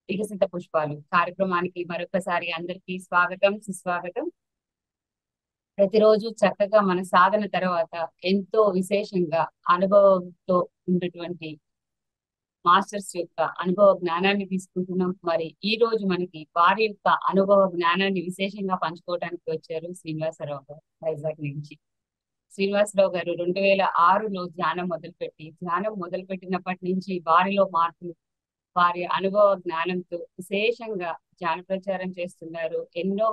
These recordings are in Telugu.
వికసిత పుష్పాలు కార్యక్రమానికి మరొకసారి అందరికీ స్వాగతం సుస్వాగతం. ప్రతిరోజు చక్కగా మన సాధన తర్వాత ఎంతో విశేషంగా అనుభవంతో ఉన్నటువంటి మాస్టర్స్ యొక్క అనుభవ జ్ఞానాన్ని తీసుకుంటున్నాం. మరి ఈ రోజు మనకి వారి యొక్క అనుభవ జ్ఞానాన్ని విశేషంగా పంచుకోవడానికి వచ్చారు శ్రీనివాసరావు గారు వైజాగ్ నుంచి. శ్రీనివాసరావు గారు 2006లో ధ్యానం మొదలుపెట్టినప్పటి నుంచి వారిలో మార్పులు, వారి అనుభవ జ్ఞానంతో విశేషంగా ధ్యాన ప్రచారం చేస్తున్నారు. ఎన్నో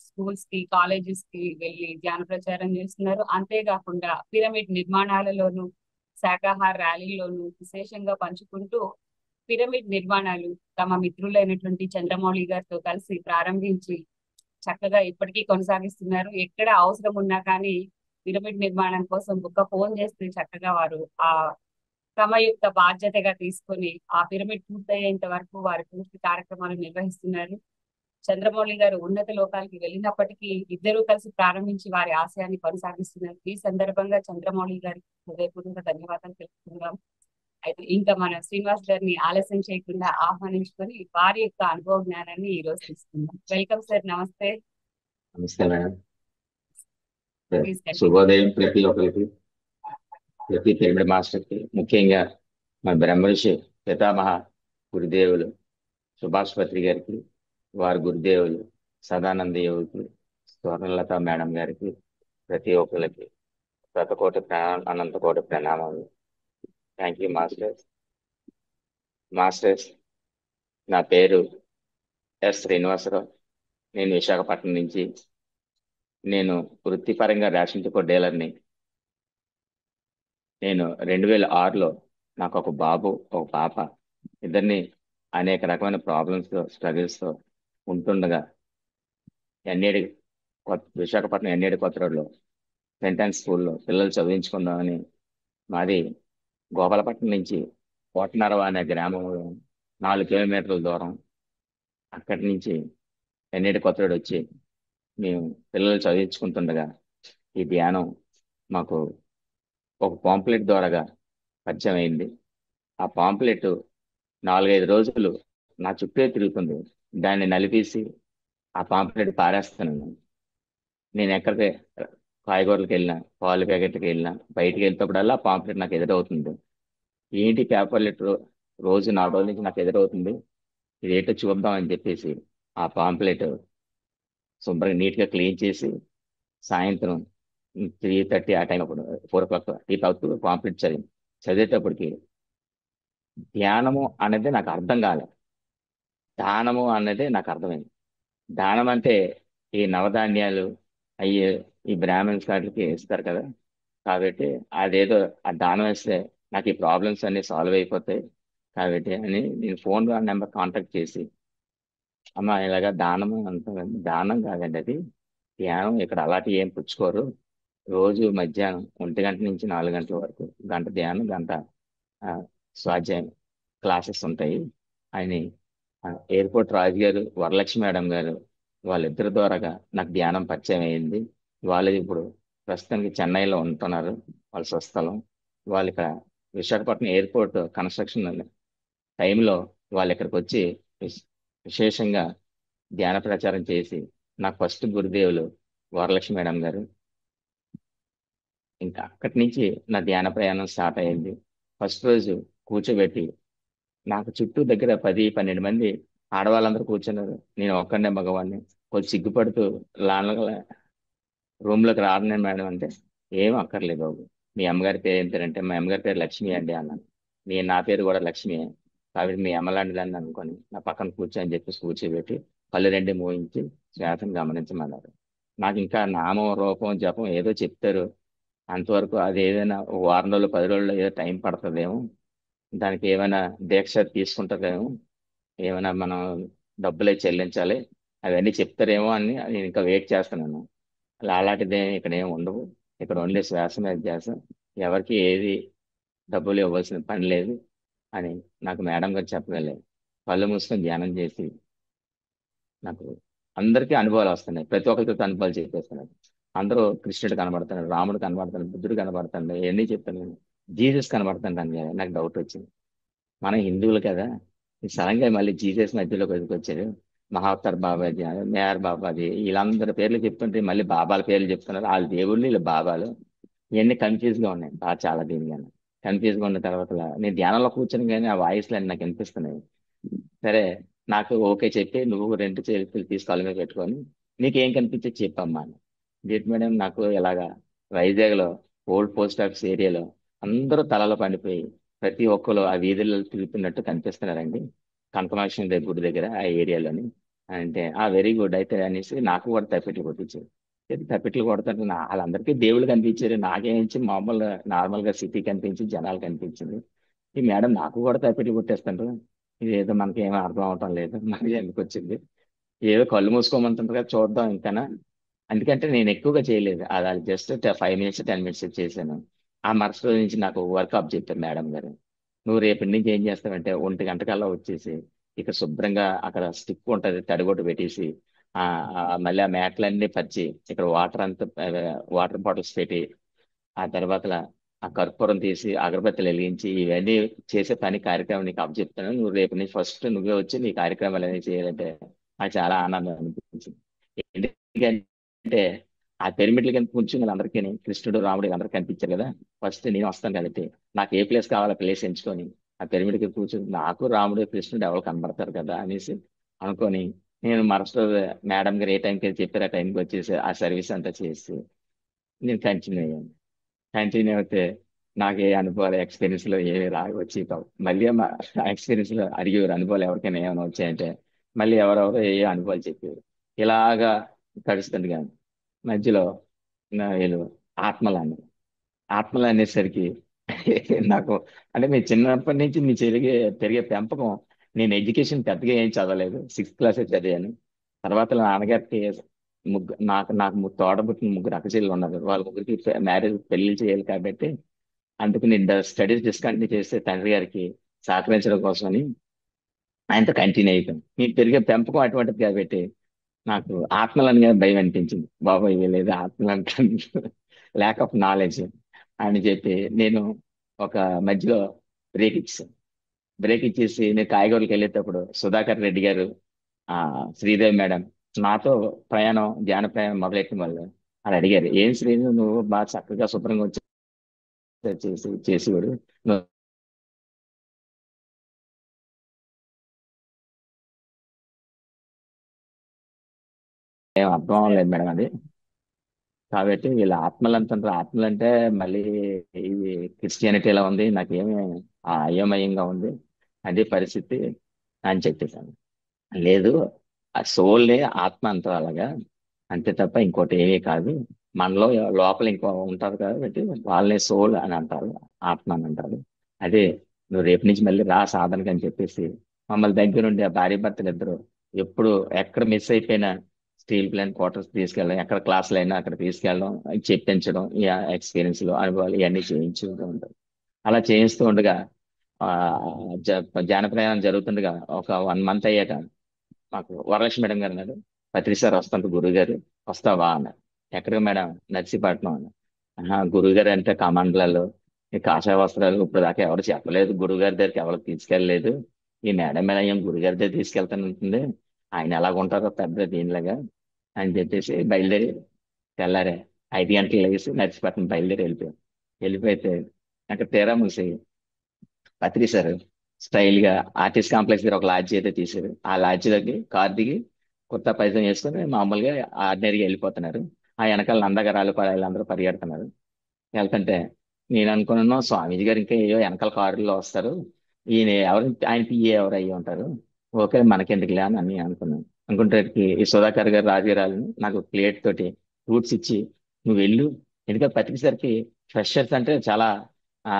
స్కూల్స్ కి కాలేజెస్ కి వెళ్ళి ధ్యాన ప్రచారం చేస్తున్నారు. అంతేకాకుండా పిరమిడ్ నిర్మాణాలలోను శాకాహార ర్యాలీలోను విశేషంగా పంచుకుంటూ పిరమిడ్ నిర్మాణాలు తమ మిత్రులైనటువంటి చంద్రమౌళి గారితో కలిసి ప్రారంభించి చక్కగా ఇప్పటికీ కొనసాగిస్తున్నారు. ఎక్కడ అవసరం ఉన్నా కానీ పిరమిడ్ నిర్మాణం కోసం ఒక ఫోన్ చేస్తే చక్కగా వారు ఆ తమ యొక్క బాధ్యతగా తీసుకొని ఆ పిరమిడ్ పూర్తయ్యేంత వరకు వారి పూర్తి కార్యక్రమాలు నిర్వహిస్తున్నారు. చంద్రమౌళి గారు ఉన్నత లోకాలకి వెళ్ళినప్పటికీ ఇద్దరూ కలిసి ప్రారంభించి వారి ఆశయాన్ని కొనసాగిస్తున్నారు. ఈ సందర్భంగా చంద్రమౌళి గారికి హృదయపూర్వక ధన్యవాదాలు తెలుపుతున్నాం. అయితే ఇంకా మన శ్రీనివాస్ గారిని ఆలస్యం చేయకుండా ఆహ్వానించుకొని వారి యొక్క అనుభవ జ్ఞానాన్ని ఈ రోజు తీసుకుందాం. వెల్కమ్ సార్, నమస్తే. నమస్తే మేడం. Please continue. శుభోదయం ప్రతి ఒక్కరికి, ప్రతి పిరమిడ్ మాస్టర్కి, ముఖ్యంగా మా బ్రహ్మర్షి పితామహ గురుదేవులు సుభాష్ పత్రి గారికి, వారి గురుదేవులు సదానంద యోగికి, స్వర్ణలత మేడం గారికి, ప్రతి ఒక్కరికి శతకోటి అనంతకోటి ప్రణామాలు. Thank you masters. మాస్టర్స్, నా పేరు ఎస్ శ్రీనివాసరావు. నేను విశాఖపట్నం నుంచి. నేను వృత్తిపరంగా రేషన్ టికో డీలర్ని. నేను 2006లో నాకు ఒక బాబు ఒక పాప, ఇద్దరిని అనేక రకమైన ప్రాబ్లమ్స్తో స్ట్రగుల్స్తో ఉంటుండగా ఎన్ఏడి విశాఖపట్నం ఎన్ఏడి కొత్త రోడ్లో సెంటెన్స్ స్కూల్లో పిల్లలు చదివించుకుందామని, మాది గోపాలపట్నం నుంచి కోటనరవ అనే గ్రామంలో 4 కిలోమీటర్ల దూరం. అక్కడి నుంచి ఎన్ఏడి కొత్త రోడ్ వచ్చి మేము పిల్లలు చదివించుకుంటుండగా ఈ ధ్యానం మాకు ఒక పాంప్లెట్ ద్వారాగా పరిచయం అయింది. ఆ పాంప్లెట్ 4-5 రోజులు నా చుట్టే తిరుగుతుంది. దాన్ని నలిపేసి ఆ పాంప్లెట్ పారేస్తాను. నేను ఎక్కడికి కాయగూరలకు వెళ్ళినా, పాలు ప్యాకెట్కి వెళ్ళినా, బయటికి వెళ్తేప్పుడల్లా ఆ పాంప్లెట్ నాకు ఎదురవుతుంది. ఏంటి పేపర్లెట్ రోజు 4 రోజుల నుంచి నాకు ఎదురవుతుంది, ఇది ఏంటో చూద్దాం అని చెప్పేసి ఆ పాంప్లెట్ శుభ్రంగా నీట్గా క్లీన్ చేసి సాయంత్రం 3:30 ఆ టైం అప్పుడు 4 o'clock టీ తాగుతూ పాంప్లెట్ చదివేటప్పటికి ధ్యానము అనేది నాకు అర్థం కాలే, దానము అనేది నాకు అర్థమైంది. దానం అంటే ఈ నవధాన్యాలు అయ్యి ఈ బ్రాహ్మణ్స్ వాటికి ఇస్తారు కదా, కాబట్టి అదేదో ఆ దానం వేస్తే నాకు ఈ ప్రాబ్లమ్స్ అన్ని సాల్వ్ అయిపోతాయి కాబట్టి అని నేను ఫోన్ నెంబర్ కాంటాక్ట్ చేసి, అమ్మ ఇలాగా దానము అంత దానం కాదండి, అది ధ్యానం, ఇక్కడ అలాంటి ఏం పుచ్చుకోరు, రోజు మధ్యాహ్నం 1 గంట నుంచి 4 గంటల వరకు గంట ధ్యానం, గంట ఆ, స్వాధ్యాయం క్లాసెస్ ఉంటాయి అని ఎయిర్పోర్ట్ రాజు గారు, వరలక్ష్మి మేడం గారు వాళ్ళిద్దరి ద్వారాగా నాకు ధ్యానం పరిచయం అయింది. వాళ్ళు ఇప్పుడు ప్రస్తుతానికి చెన్నైలో ఉంటున్నారు, వాళ్ళ స్వస్థలం. వాళ్ళు ఇక్కడ విశాఖపట్నం ఎయిర్పోర్ట్ కన్స్ట్రక్షన్ టైంలో వాళ్ళు ఇక్కడికి వచ్చి విశేషంగా ధ్యాన ప్రచారం చేసి నాకు ఫస్ట్ గురుదేవులు వరలక్ష్మి మేడం గారు. ఇంకా అక్కడి నుంచి నా ధ్యాన ప్రయాణం స్టార్ట్ అయింది. ఫస్ట్ రోజు కూర్చోబెట్టి నాకు చుట్టూ దగ్గర 10-12 మంది ఆడవాళ్ళందరూ కూర్చున్నారు. నేను ఒక్కడనే మగవాడిని. కొంచెం సిగ్గుపడుతూ రూమ్లోకి రాను మేడం అంటే, ఏం అక్కర్లేదు బాబు, మీ అమ్మగారి పేరు ఏం పేరు అంటే, మా అమ్మగారి పేరు లక్ష్మి అండి అన్నాను. నా పేరు కూడా లక్ష్మి, కాబట్టి మీ అమ్మలాంటిదాన్ని అనుకొని నా పక్కన కూర్చొని చెప్పేసి కూర్చోబెట్టి కళ్ళు 2 మూయించి శ్వాసను గమనించమన్నారు. నాకు ఇంకా నామం రూపం జపం ఏదో చెప్తారు, అంతవరకు అది ఏదైనా 1 వారం రోజులు 10 రోజుల్లో ఏదో టైం పడుతుందేమో, దానికి ఏమైనా దీక్ష తీసుకుంటారేమో, ఏమైనా మనం డబ్బులే చెల్లించాలి, అవన్నీ చెప్తారేమో అని నేను ఇంకా వెయిట్ చేస్తున్నాను. అలాంటిదే ఇక్కడ ఏమి ఉండవు, ఇక్కడ ఓన్లీ శ్వాస మీద ధ్యాస, ఎవరికి ఏది డబ్బులు ఇవ్వాల్సిన పని లేదు అని నాకు మేడం గారు చెప్పగలేదు. కళ్ళు మూసుకొని ధ్యానం చేసి నాకు అందరికీ అనుభవాలు వస్తున్నాయి. ప్రతి ఒక్కరితో అనుభవాలు చెప్పేస్తున్నాడు. అందరూ కృష్ణుడు కనబడుతున్నాడు, రాముడు కనబడుతున్నాడు, బుద్ధుడు కనబడుతున్నాడు, ఇవన్నీ చెప్తాను. జీసస్ కనబడుతున్నాడు అని నాకు డౌట్ వచ్చింది. మనం హిందువులు కదా, సడన్ గా మళ్ళీ జీసస్ మధ్యలోకి వచ్చారు. మహావతార్ బాబాజీ మేయర్ బాబాజీ వీళ్ళందరి పేర్లు చెప్తుంటే మళ్ళీ బాబాల పేర్లు చెప్తున్నారు. వాళ్ళ దేవుళ్ళు వీళ్ళ బాబాలు. ఇవన్నీ కన్ఫ్యూజ్ గా ఉన్నాయి బాగా, చాలా దీనిగా కన్ఫ్యూజ్ గా ఉన్న తర్వాత నేను ధ్యానంలో కూర్చొని కానీ ఆ వాయిస్లు అన్ని నాకు వినిపిస్తున్నాయి. సరే, నాకు ఓకే చెప్పి నువ్వు రెండు చేతులు తీసి కళ్ళ మీద పెట్టుకొని నీకేం కనిపించే చెప్పమ్మా అని. డేట్ మేడం నాకు ఇలాగా వైజాగ్ లో ఓల్డ్ పోస్ట్ ఆఫీస్ ఏరియాలో అందరూ తలలు పండిపోయి ప్రతి ఒక్కరు ఆ వీధుల్లో తిరుగుతున్నట్టు కనిపిస్తున్నారండి, కనకమాక్షి గుడి దగ్గర ఆ ఏరియాలోని. అంటే ఆ వెరీ గుడ్ అయితే అనేసి నాకు కూడా తప్పెట్లు కొట్టించారు. తప్పెట్లు కొడుతుంటే వాళ్ళందరికీ దేవుళ్ళు కనిపించారు, నాకేమించి మామూలు నార్మల్ గా సిటీ కనిపించి జనాలు కనిపించింది. ఈ మేడం నాకు కూడా తప్పెట్లు కొట్టేస్తుంటారు. ఇది ఏదో మనకి ఏమీ అర్థం అవటం లేదు, మనకి ఎందుకు వచ్చింది, ఏదో కళ్ళు మూసుకోమంటుంటారు కదా చూద్దాం ఇంకానా. ఎందుకంటే నేను ఎక్కువగా చేయలేదు, అది జస్ట్ 5 మినిట్స్ 10 మినిట్స్ చేశాను. ఆ మరుసటి రోజు నుంచి నాకు వర్క్ అప్ చెప్పారు మేడం గారు. నువ్వు రేపటి నుంచి ఏం చేస్తావంటే 1 గంటకల్లా వచ్చేసి ఇక్కడ శుభ్రంగా అక్కడ స్టిక్ ఉంటది తడిగొట్టు పెట్టేసి మళ్ళీ ఆ మేటలన్నీ పరిచి ఇక్కడ వాటర్ అంతా వాటర్ బాటిల్స్ పెట్టి ఆ తర్వాత ఆ కర్పూరం తీసి అగరబత్తులు వెలిగించి ఇవన్నీ చేసే పని కార్యక్రమం నీకు అప్పచెప్తాను. నువ్వు రేపు నుంచి ఫస్ట్ నువ్వే వచ్చి నీ కార్యక్రమాలు అనేవి చేయాలంటే నాకు చాలా ఆనందం అనిపించింది. ఎందుకంటే ఆ పిరమిడ్ల కింద కూర్చుని వాళ్ళందరికీ కృష్ణుడు రాముడు అందరికీ కనిపించారు కదా. ఫస్ట్ నేను వస్తాను కాబట్టి నాకు ఏ ప్లేస్ కావాలో ప్లేస్ ఎంచుకొని ఆ పిరమిడ్ కి కూర్చుని నాకు రాముడు కృష్ణుడు ఎవరు కనబడతారు కదా అనేసి అనుకొని నేను మరుసటి రోజు మేడం గారు ఏ టైంకి చెప్పారు ఆ టైంకి వచ్చేసి ఆ సర్వీస్ అంతా చేసి నేను కంటిన్యూ అయ్యాను. కంటిన్యూ అయితే నాకు ఏ అనుభవాలు ఎక్స్పీరియన్స్ లో ఏమి వచ్చి మళ్ళీ ఆ ఎక్స్పీరియన్స్ లో అడిగేవారు అనుభవాలు ఎవరికైనా ఏమైనా వచ్చాయంటే మళ్ళీ ఎవరెవరో ఏ అనుభవాలు చెప్పేవారు. ఇలాగా గడుస్తుంది కానీ మధ్యలో వీళ్ళు ఆత్మలు అన్నారు. ఆత్మలు అనేసరికి నాకు అంటే మీ చిన్నప్పటి నుంచి మీ పెరిగే పెంపకం. నేను ఎడ్యుకేషన్ పెద్దగా ఏం చదవలేదు, 6th క్లాస్ చదివాను. తర్వాత నా నాన్నగారికి నాకు తోడబుట్టిన 3 అక్కచెల్లెలు ఉన్నారు, వాళ్ళ ముగ్గురికి మ్యారేజ్ పెళ్లి చేయాలి కాబట్టి అందుకు నేను స్టడీస్ డిస్కంటిన్యూ చేస్తే తండ్రి గారికి సహకరించడం కోసమని ఆయనతో కంటిన్యూ అయిపోయాను. నేను పెరిగే పెంపకం అటువంటిది కాబట్టి నాకు ఆత్మలని భయం అనిపించింది. బాబాయ్ లేదు ఆత్మలు అంటే ల్యాక్ ఆఫ్ నాలెడ్జ్ అని చెప్పి నేను ఒక మధ్యలో బ్రేక్ ఇచ్చాను. బ్రేక్ ఇచ్చేసి నేను కాయగూరలకు వెళ్ళేటప్పుడు సుధాకర్ రెడ్డి గారు, ఆ శ్రీదేవి మేడం నాతో ప్రయాణం ధ్యాన ప్రయాణం మొదలెట్టిన వాళ్ళు అని అడిగారు, ఏం శ్రీను నువ్వు బాగా చక్కగా శుభ్రంగా వచ్చి చేసేవాడు, నువ్వు ఏం అర్థం సార్ అవ్వలేదు మేడం అది. కాబట్టి వీళ్ళ ఆత్మలు అంటుంటారు, ఆత్మలు అంటే మళ్ళీ ఇది క్రిస్టియానిటీ ఎలా ఉంది నాకేమి అయోమయంగా ఉంది, అదే పరిస్థితి అని చెప్పేసాను. లేదు, ఆ సోల్నే ఆత్మ అంటారు అలాగా, అంతే తప్ప ఇంకోటి ఏమీ కాదు. మనలో లోపల ఇంకో ఉంటారు కాబట్టి వాళ్ళని సోల్ అని అంటారు, ఆత్మ అని అంటారు. అదే నువ్వు రేపు నుంచి మళ్ళీ రా సాధనకి అని చెప్పేసి మమ్మల్ని దగ్గరుండి ఆ భార్య భర్తలు ఇద్దరు ఎప్పుడు ఎక్కడ మిస్ అయిపోయినా స్టీల్ ప్లాంట్ క్వార్టర్స్ తీసుకెళ్ళడం, ఎక్కడ క్లాసులు అయినా అక్కడ తీసుకెళ్ళడం, చెప్పించడం, ఈ ఎక్స్పీరియన్స్ లో అనుభవాలు ఇవన్నీ చేయించుకుంటూ ఉంటారు. అలా చేయిస్తూ ఉండగా ఆ ధ్యాన ప్రయాణం జరుగుతుండగా ఒక 1 మంత్ అయ్యాక మాకు వరలక్ష్మి మేడం గారు అన్నారు, పత్రి సార్ వస్తుంటే గురువు గారు వస్తావా అన్నారు. ఎక్కడికి మేడం, నర్సీపట్నం అన్న. గురువు గారు అంటే కమాండ్లలో ఈ కాషాయ వస్త్రాలు ఇప్పుడు దాకా ఎవరు చెప్పలేదు, గురువు గారి దగ్గరికి ఎవరు తీసుకెళ్ళలేదు, ఈ మేడం మీద ఏం గురుగారి దగ్గర తీసుకెళ్తానంటుంది, ఆయన ఎలాగుంటారో పెద్ద దీనిలాగా అని చెప్పేసి బయలుదేరి తెల్లారే 5 గంటలు లేసి నర్సీపట్నం బయలుదేరి వెళ్ళిపోతే అక్కడ తీరా మూసి పత్రి సార్ స్టైల్ గా ఆర్టిస్ట్ కాంప్లెక్స్ దగ్గర ఒక లాడ్జి అయితే తీశారు. ఆ లాడ్జిలోకి కార్ దిగి కుర్తా పైజామా వేసుకొని మామూలుగా ఆర్డినరీగా వెళ్ళిపోతున్నారు. ఆ వెనకాల నందగరాలు వీళ్ళందరూ పరిగెడుతున్నారు. వెళ్తుంటే నేను అనుకున్నాను స్వామీజీ గారు ఇంకా ఏయో వెనకాల కారులో వస్తారు, ఈయన ఎవరు, ఆయన పిఏ ఎవరు అయ్యి ఉంటారు, ఓకే మనకెందుకులే అని అనుకున్నాను. అనుకుంటే ఈ సుధాకర్ గారు రాజుగారాలని నాకు ప్లేట్ తోటి ఫ్రూట్స్ ఇచ్చి నువ్వు వెళ్ళు, ఎందుకంటే ప్రతిసారికి ఫ్రెషర్స్ అంటే చాలా ఆ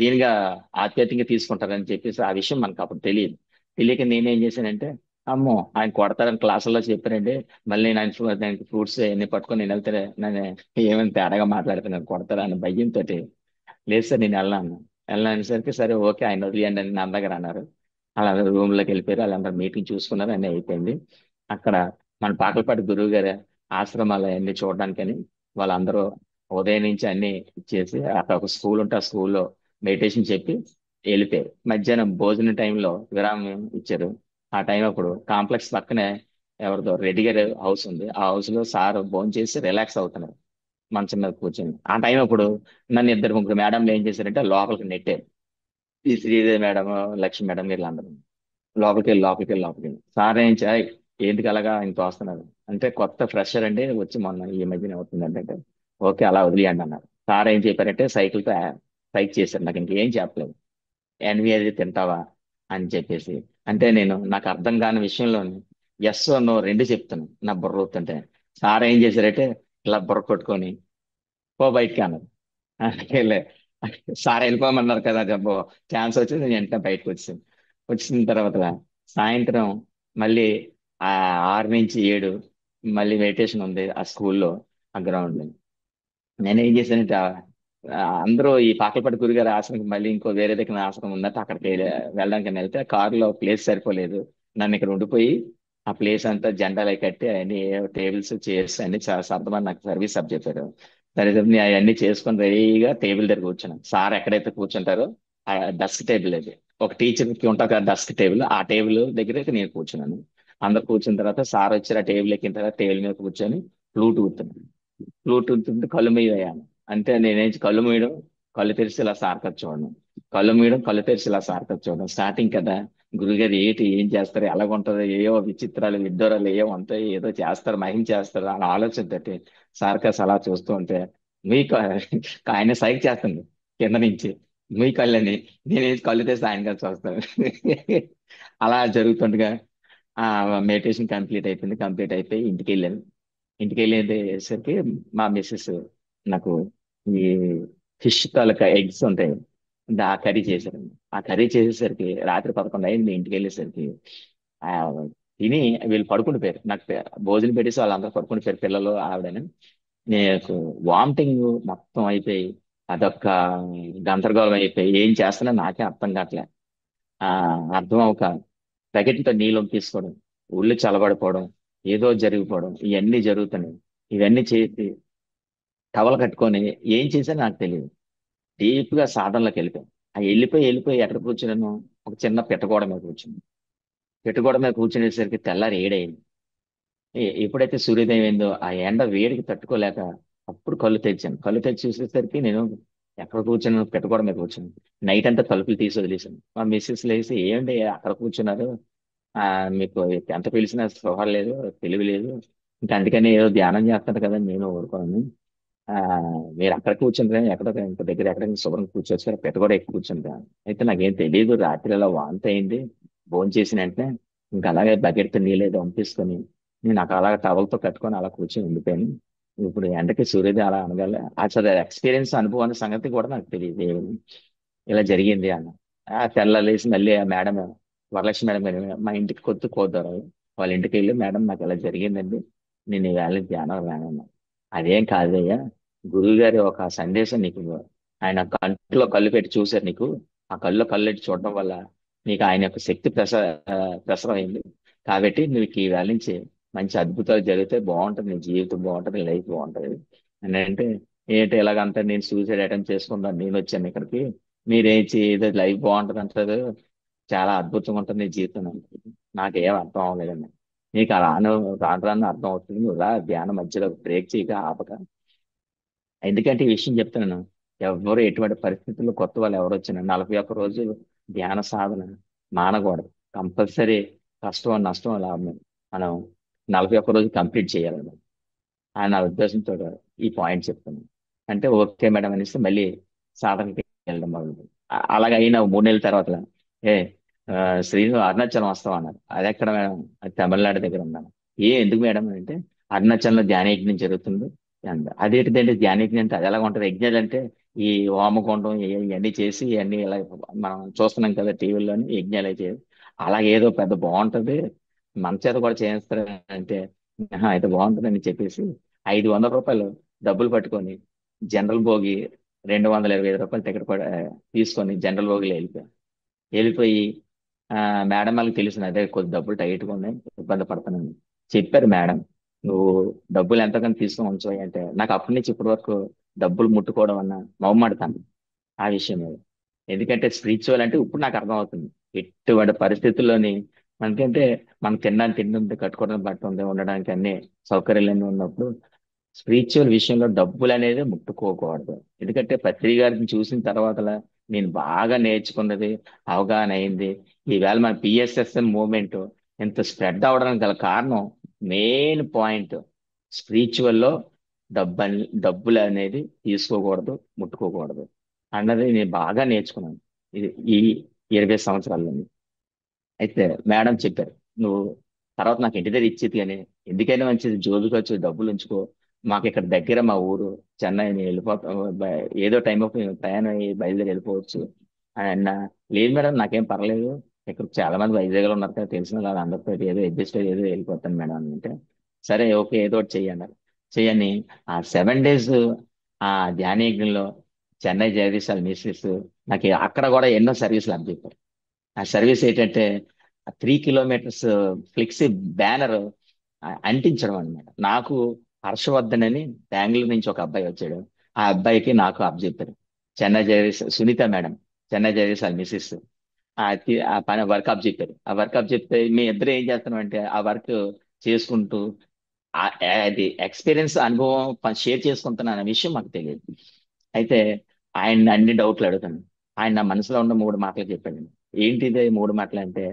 దీనిగా ఆప్యాయంగా తీసుకుంటారని చెప్పేసి ఆ విషయం మనకు అప్పుడు తెలియదు. తెలియక నేనేం చేశానంటే అమ్మో ఆయన కొడతారని క్లాసుల్లో చెప్పారండి, మళ్ళీ నేను దానికి ఫ్రూట్స్ అన్ని పట్టుకొని నేను వెళ్తే నన్ను ఏమైనా తేడాగా మాట్లాడుతున్నాను కొడతారా అని భయంతో లేదు సార్ నేను వెళ్ళనేసరికి సరే ఓకే ఆయన వదిలేయండి అని నా దగ్గర అన్నారు. అలా రూమ్ లోకి వెళ్ళిపోయారు, వాళ్ళందరూ మీటింగ్ చూసుకున్నారు, అన్నీ అయిపోయింది. అక్కడ మన పాకలపాటి గురువు గారి ఆశ్రమాలు అన్ని చూడడానికని వాళ్ళందరూ ఉదయం నుంచి అన్ని చేసి అక్కడ ఒక స్కూల్ ఉంటే ఆ స్కూల్లో మెడిటేషన్ చెప్పి వెళ్ళిపోయారు. మధ్యాహ్నం భోజనం టైంలో విరామం ఇచ్చారు. ఆ టైం అప్పుడు కాంప్లెక్స్ పక్కనే ఎవరిదో రెడ్డి గారి హౌస్ ఉంది. ఆ హౌస్ లో సార్ భోజనం చేసి రిలాక్స్ అవుతున్నారు మంచం మీద కూర్చొని. ఆ టైం అప్పుడు నన్ను ఇద్దరు ముగ్గురు మేడంలు ఏం చేశారంటే లోపలికి నెట్టారు. ఈ శ్రీదేవి మేడం, లక్ష్మి మేడం వీళ్ళందరూ లోపలికి వెళ్ళి సార్ ఏం చాయ్ ఎందుకు అలాగా ఇంత వస్తున్నారు అంటే కొత్త ఫ్రెషర్ అండి వచ్చి మొన్న ఈ మధ్యన అవుతుందంటే అంటే, ఓకే అలా వదిలేయండి అన్నారు. సార్ ఏం చెప్పారంటే సైకిల్తో సైక్ చేశారు. నాకు ఇంకేం చెప్పలేదు. ఎన్వి అది తింటావా అని చెప్పేసి. అంటే నాకు అర్థం కాని విషయంలో ఎస్ నో రెండు చెప్తాను నా బుర్ర ఊపుతుంటే. సార్ ఏం చేశారంటే ఇలా బుర్ర కొట్టుకొని పో బయటికి అన్నారు. వెళ్ళే సార్ వెళ్ళిపోమన్నారు కదా జబ్బు ఛాన్స్ వచ్చింది. నేను వెంటనే బయటకు వచ్చాను. వచ్చిన తర్వాత సాయంత్రం మళ్ళీ ఆ 6 నుంచి 7 మళ్ళీ మెడిటేషన్ ఉంది ఆ స్కూల్లో, ఆ గ్రౌండ్. నేనేం చేశానంటే అందరూ ఈ పాకలపాటి గురుగారి ఆశ్రమం మళ్ళీ ఇంకో వేరే దగ్గర ఆశ్రమం ఉందంటే అక్కడికి వెళ్ళడానికి వెళ్తే కారులో ప్లేస్ సరిపోలేదు. నన్ను ఇక్కడ ఉండిపోయి ఆ ప్లేస్ అంతా జెండాలు అవి కట్టి అన్ని టేబుల్స్ చైర్స్ అన్ని సర్దమని నాకు సర్వీస్ అప్ చెప్పారు. సరే నేను అవన్నీ చేసుకొని రెడీగా టేబుల్ దగ్గర కూర్చున్నాను. సార్ ఎక్కడైతే కూర్చుంటారో ఆ డస్క్ టేబుల్ అది ఒక టీచర్ కి ఉంటుంది కదా డస్క్ టేబుల్, ఆ టేబుల్ దగ్గర అయితే నేను కూర్చున్నాను. అందరు కూర్చున్న తర్వాత సార్ వచ్చి ఆ టేబుల్ ఎక్కిన తర్వాత టేబుల్ మీద కూర్చొని ఫ్లూట్ ఊతున్నాను. బ్లూటూత్ ఉంటే కళ్ళు మూయవేయాలి. అంటే నేనేం కళ్ళు మూయడం, కళ్ళు తెరిచి ఇలా సార్కత్ చూడడం, కళ్ళు మూయడం, కళ్ళు తెరిచి ఇలా సార్కత్ చూడడం. స్టార్టింగ్ కదా గురుగారు ఏంటి ఏం చేస్తారు ఎలాగుంటది ఏవో విచిత్రాలు విడ్డూరాలు ఏవో ఉంటాయి ఏదో చేస్తారు మహిమ చేస్తారు అని ఆలోచనతోటి సార్కస్ అలా చూస్తూ ఉంటే మీకు ఆయన సైక్ చేస్తుంది కింద నుంచి మీ కళ్ళని నేనేసి కళ్ళు తెరిచి ఆయన కలిసి చూస్తాను. అలా జరుగుతుండగా ఆ మెడిటేషన్ కంప్లీట్ అయిపోయి ఇంటికి వెళ్ళాను. ఇంటికి వెళ్ళేసరికి మా మిస్సెస్ నాకు ఈ ఫిష్ తాలూకా ఎగ్స్ ఉంటాయి ఆ కర్రీ చేశారండి. ఆ కర్రీ చేసేసరికి రాత్రి 11 అయింది ఇంటికి వెళ్ళేసరికి. ఆ తిని వీళ్ళు పడుకుని పోయారు. నాకు భోజనం పెట్టేసి వాళ్ళందరూ పడుకుని పోయారు పిల్లలు ఆవిడని. నేను వామిటింగ్ మొత్తం అయిపోయి అదొక్క గందరగోళం అయిపోయి ఏం చేస్తున్నా నాకే అర్థం కావట్లే. ఆ అర్థం అవక బకెట్తో నీళ్ళు తీసుకోవడం, ఒళ్ళు చల్లబడిపోవడం, ఏదో జరిగిపోవడం ఇవన్నీ జరుగుతున్నాయి. ఇవన్నీ చేసి టవల్ కట్టుకొని ఏం చేశానో నాకు తెలియదు. డీప్ గా సాధనలోకి వెళ్ళిపోయాను. ఆ వెళ్ళిపోయి ఎక్కడ కూర్చున్నాను, ఒక చిన్న పిట్టగోడ మీద కూర్చున్నాను. పిట్టగోడ మీద కూర్చునేసరికి తెల్లారి 7 అయింది. ఎప్పుడైతే సూర్యోదయం అయిందో ఆ ఎండ వేడికి తట్టుకోలేక అప్పుడు కళ్ళు తెరిచాను. కళ్ళు తెరిచి చూసేసరికి నేను ఎక్కడ కూర్చున్నాను, పిట్టగోడ మీద కూర్చున్నాను. నైట్ అంతా తలుపులు తీసి వదిలేసాను. మా మిస్సెస్ లేసి ఏంటి అక్కడ కూర్చున్నారు, ఆ మీకు ఎంత పిలిచినా స్పృహ లేదు, తెలివి లేదు, ఇంకా అందుకని ఏదో ధ్యానం చేస్తారు కదా నేను ఊరుకోను. ఆ మీరు అక్కడ కూర్చుంటారా ఎక్కడ ఇంత దగ్గర ఎక్కడ శుభ్రం కూర్చోవచ్చు కదా పెట్ట కూడా ఎక్కువ కూర్చుంటా. అయితే నాకేం తెలియదు రాత్రి అలా వాంతి అయింది. భోజనం చేసిన వెంటనే ఇంకా అలాగే బకెట్ నీళ్ళేదో పంపిస్తుంది. నేను అక్కడ అలాగే టవల్తో కట్టుకొని అలా కూర్చొని ఉండిపోయాను. ఇప్పుడు ఎండకి సూర్యోదయం అలా అనగాలి అసలు ఎక్స్పీరియన్స్ అనుభవం అనే సంగతి కూడా నాకు తెలియదు ఇలా జరిగింది అన్న. ఆ తెల్లలేసి మళ్ళీ ఆ మేడం వరలక్ష్మి మేడం గారు మా ఇంటికి కొత్తు కోద్దారు. వాళ్ళ ఇంటికి వెళ్ళి మేడం నాకు ఇలా జరిగిందండి, నేను ఈవేళ ధ్యానం రానన్నా. అదేం కాదయ్యా, గురువు గారి ఒక సందేశం నీకు ఆయన కంట్లో కళ్ళు పెట్టి చూశారు నీకు. ఆ కళ్ళలో కళ్ళు పెట్టి చూడడం వల్ల నీకు ఆయన యొక్క శక్తి ప్రసరం అయింది. కాబట్టి నీకు ఈ వేళ నుంచి మంచి అద్భుతాలు జరిగితే బాగుంటుంది, నీ జీవితం బాగుంటుంది, నీ లైఫ్ బాగుంటుంది అని అంటే ఏంటి ఇలాగంతా నేను సూసైడ్ అటెంప్ట్ చేసుకుందాం నేను వచ్చాను ఇక్కడికి, మీరేం చేయదు లైఫ్ బాగుంటుంది అంటారు, చాలా అద్భుతంగా ఉంటుంది నీ జీవితం అంటే నాకేం అర్థం అవ్వలేదండి. నీకు అలా రాను రాను అర్థం అవుతుంది, నువ్వు రా ధ్యానం మధ్యలో బ్రేక్ చేయక ఆపక. ఎందుకంటే ఈ విషయం చెప్తున్నాను, ఎవరు ఎటువంటి పరిస్థితుల్లో కొత్త వాళ్ళు ఎవరు వచ్చినా 41 రోజు ధ్యాన సాధన మానకూడదు. కంపల్సరీ కష్టం నష్టం లాభం మనం 41 రోజు కంప్లీట్ చేయాలి ఆయన నా ఉద్దేశంతో ఈ పాయింట్ చెప్తాను. అంటే ఓకే మేడం అనేసి మళ్ళీ సాధనకి వెళ్ళడం మొదలు. అలాగే అయిన 3 నెలల తర్వాత ఏ ఆ, శ్రీను అరుణాచలం వస్తాం అన్నారు. అది ఎక్కడ మేడం, అది తమిళనాడు దగ్గర ఉన్నాను. ఎందుకు మేడం అంటే అరుణాచలంలో ధ్యాన యజ్ఞం జరుగుతుంది అదేంటిదంటే ధ్యాన యజ్ఞం అంటే అది ఎలా ఉంటుంది యజ్ఞాలు అంటే ఈ హోమగుండం ఇవన్నీ చేసి ఇవన్నీ ఇలా మనం చూస్తున్నాం కదా టీవీలోని యజ్ఞాలు అయితే అలాగే ఏదో పెద్ద బాగుంటది మన చేత కూడా చేయిస్తారు అంటే "ఆహా, అయితే బాగుంటుందని చెప్పేసి ₹500 డబ్బులు పట్టుకొని జనరల్ భోగి ₹225 టికెట్ తీసుకొని జనరల్ భోగిలో వెళ్ళిపోయి మేడం వాళ్ళకి తెలిసిన అదే కొద్ది డబ్బులు టైట్గా ఉన్నాయి ఇబ్బంది పడుతున్నాను చెప్పారు మేడం, నువ్వు డబ్బులు ఎంతకని తీసుకొని ఉంచాయి అంటే నాకు అప్పటి నుంచి ఇప్పటి వరకు డబ్బులు ముట్టుకోవడం అన్న మొహమాడతాను ఆ విషయం మీద. ఎందుకంటే స్పిరిచువల్ అంటే ఇప్పుడు నాకు అర్థమవుతుంది. ఎటువంటి పరిస్థితుల్లోని మనకంటే మనం తినడానికి తిండి ఉంది, కట్టుకోవడానికి బట్ట ఉంది, ఉండడానికి అన్ని సౌకర్యాలన్నీ ఉన్నప్పుడు స్పిరిచువల్ విషయంలో డబ్బులు అనేది ముట్టుకోకూడదు. ఎందుకంటే పత్రి గారిని చూసిన తర్వాత నేను బాగా నేర్చుకున్నది, అవగాహన అయింది. ఈవేళ మన పిఎస్ఎస్ఎం మూవ్మెంట్ ఇంత స్ప్రెడ్ అవడానికి గల కారణం, మెయిన్ పాయింట్, స్పిరిచువల్ లో డబ్బులు అనేది తీసుకోకూడదు, ముట్టుకోకూడదు అన్నది నేను బాగా నేర్చుకున్నాను ఇది ఈ 20 సంవత్సరాల్లో. అయితే మేడం చెప్పారు, నువ్వు తర్వాత నాకు ఇంటి దగ్గర ఇచ్చేది కానీ ఎందుకైనా మంచిది జోబుకి వచ్చి డబ్బులు ఉంచుకో. మాకు ఇక్కడ దగ్గర మా ఊరు చెన్నై, నేను వెళ్ళిపోతాం, ఏదో టైం ఆఫ్ ప్రయాణం అయ్యి బయలుదేరి వెళ్ళిపోవచ్చు అని అన్నా. లేదు మేడం నాకేం పర్లేదు, ఇక్కడ చాలా మంది వైజాగ్లో ఉన్నారు కదా, తెలిసిన వాళ్ళు అందరితో ఏదో అడ్జస్ట్ అయ్యి ఏదో వెళ్ళిపోతాను మేడం అని అంటే, సరే ఓకే ఏదో ఒకటి చెయ్యన్నారు. చెయ్యని ఆ 7 days ఆ ధ్యానయజ్ఞంలో చెన్నై జగదీశాలు మిస్సెస్ నాకు అక్కడ కూడా ఎన్నో సర్వీసులు అందజెప్పారు. ఆ సర్వీస్ ఏంటంటే 3 kilometers ఫ్లెక్సీ బ్యానర్ అంటించడం అనమాట. నాకు హర్షవర్ధన్ అని బెంగళూరు నుంచి ఒక అబ్బాయి వచ్చాడు. ఆ అబ్బాయికి నాకు అప్పచెప్పారు. చెన్నై జగదీశ్ సునీత మేడం, చెన్నై జగదీశ్ వాళ్ళ మిస్సెస్ ఆ పని వర్క్ అప్ చెప్పారు. ఆ వర్క్ అప్ చెప్తే మీ ఇద్దరు ఏం చేస్తున్నాం అంటే ఆ వర్క్ చేసుకుంటూ అది ఎక్స్పీరియన్స్ అనుభవం షేర్ చేసుకుంటున్నా అనే విషయం మాకు తెలియదు. అయితే ఆయన అన్ని డౌట్లు అడుగుతాను. ఆయన నా మనసులో ఉన్న 3 మాటలు చెప్పాడు. ఏంటిది 3 మాటలు అంటే,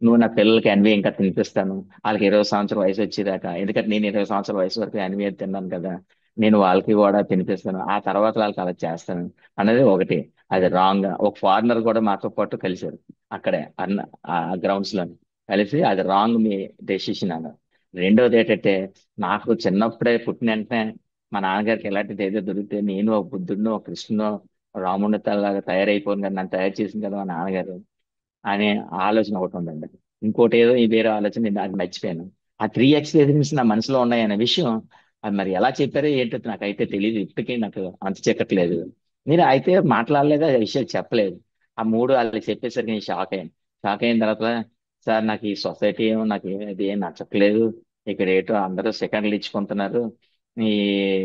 నువ్వు నా పిల్లలకి ఎన్వి ఇంకా తినిపిస్తాను, వాళ్ళకి 20 సంవత్సరం వయసు వచ్చేదాకా, ఎందుకంటే నేను 20 సంవత్సరం వయసు వరకు ఎన్వి తిన్నాను కదా, నేను వాళ్ళకి కూడా తినిపిస్తాను, ఆ తర్వాత వాళ్ళకి అలా చేస్తాను అన్నది ఒకటి. అది రాంగ్. ఒక ఫారినర్ కూడా మాతో పాటు కలిశారు అక్కడే ఆ గ్రౌండ్స్ లో కలిసి, అది రాంగ్ మీ డెసిషన్ అన్నారు. రెండోది ఏంటంటే, నాకు చిన్నప్పుడే పుట్టిన వెంటనే మా నాన్నగారికి ఎలాంటిది ఏదో దొరికితే నేను ఒక బుద్ధుడినో ఒక కృష్ణునో రాముడిని లాగా తయారైపోను కదా, నన్ను తయారు చేసింది కదా మా నాన్నగారు అనే ఆలోచన ఒకటి ఉందండి. ఇంకోటి ఏదో ఈ వేరే ఆలోచన, నేను అది మర్చిపోయాను. ఆ 3 ఎక్స్పీరియన్స్ నా మనసులో ఉన్నాయనే విషయం అది మరి ఎలా చెప్పారో ఏంటో నాకైతే తెలియదు, ఇప్పటికీ నాకు అంత చెక్కట్లేదు. మీరు అయితే మాట్లాడలేదు, ఆ విషయం చెప్పలేదు. ఆ 3 వాళ్ళకి చెప్పేసరికి నేను షాక్ అయ్యాను. షాక్ అయిన తర్వాత, సార్ నాకు ఈ సొసైటీ ఏమో నాకు ఇది ఏం నచ్చట్లేదు, ఇక్కడ ఏటో అందరూ సెకండ్లు ఇచ్చుకుంటున్నారు, ఈ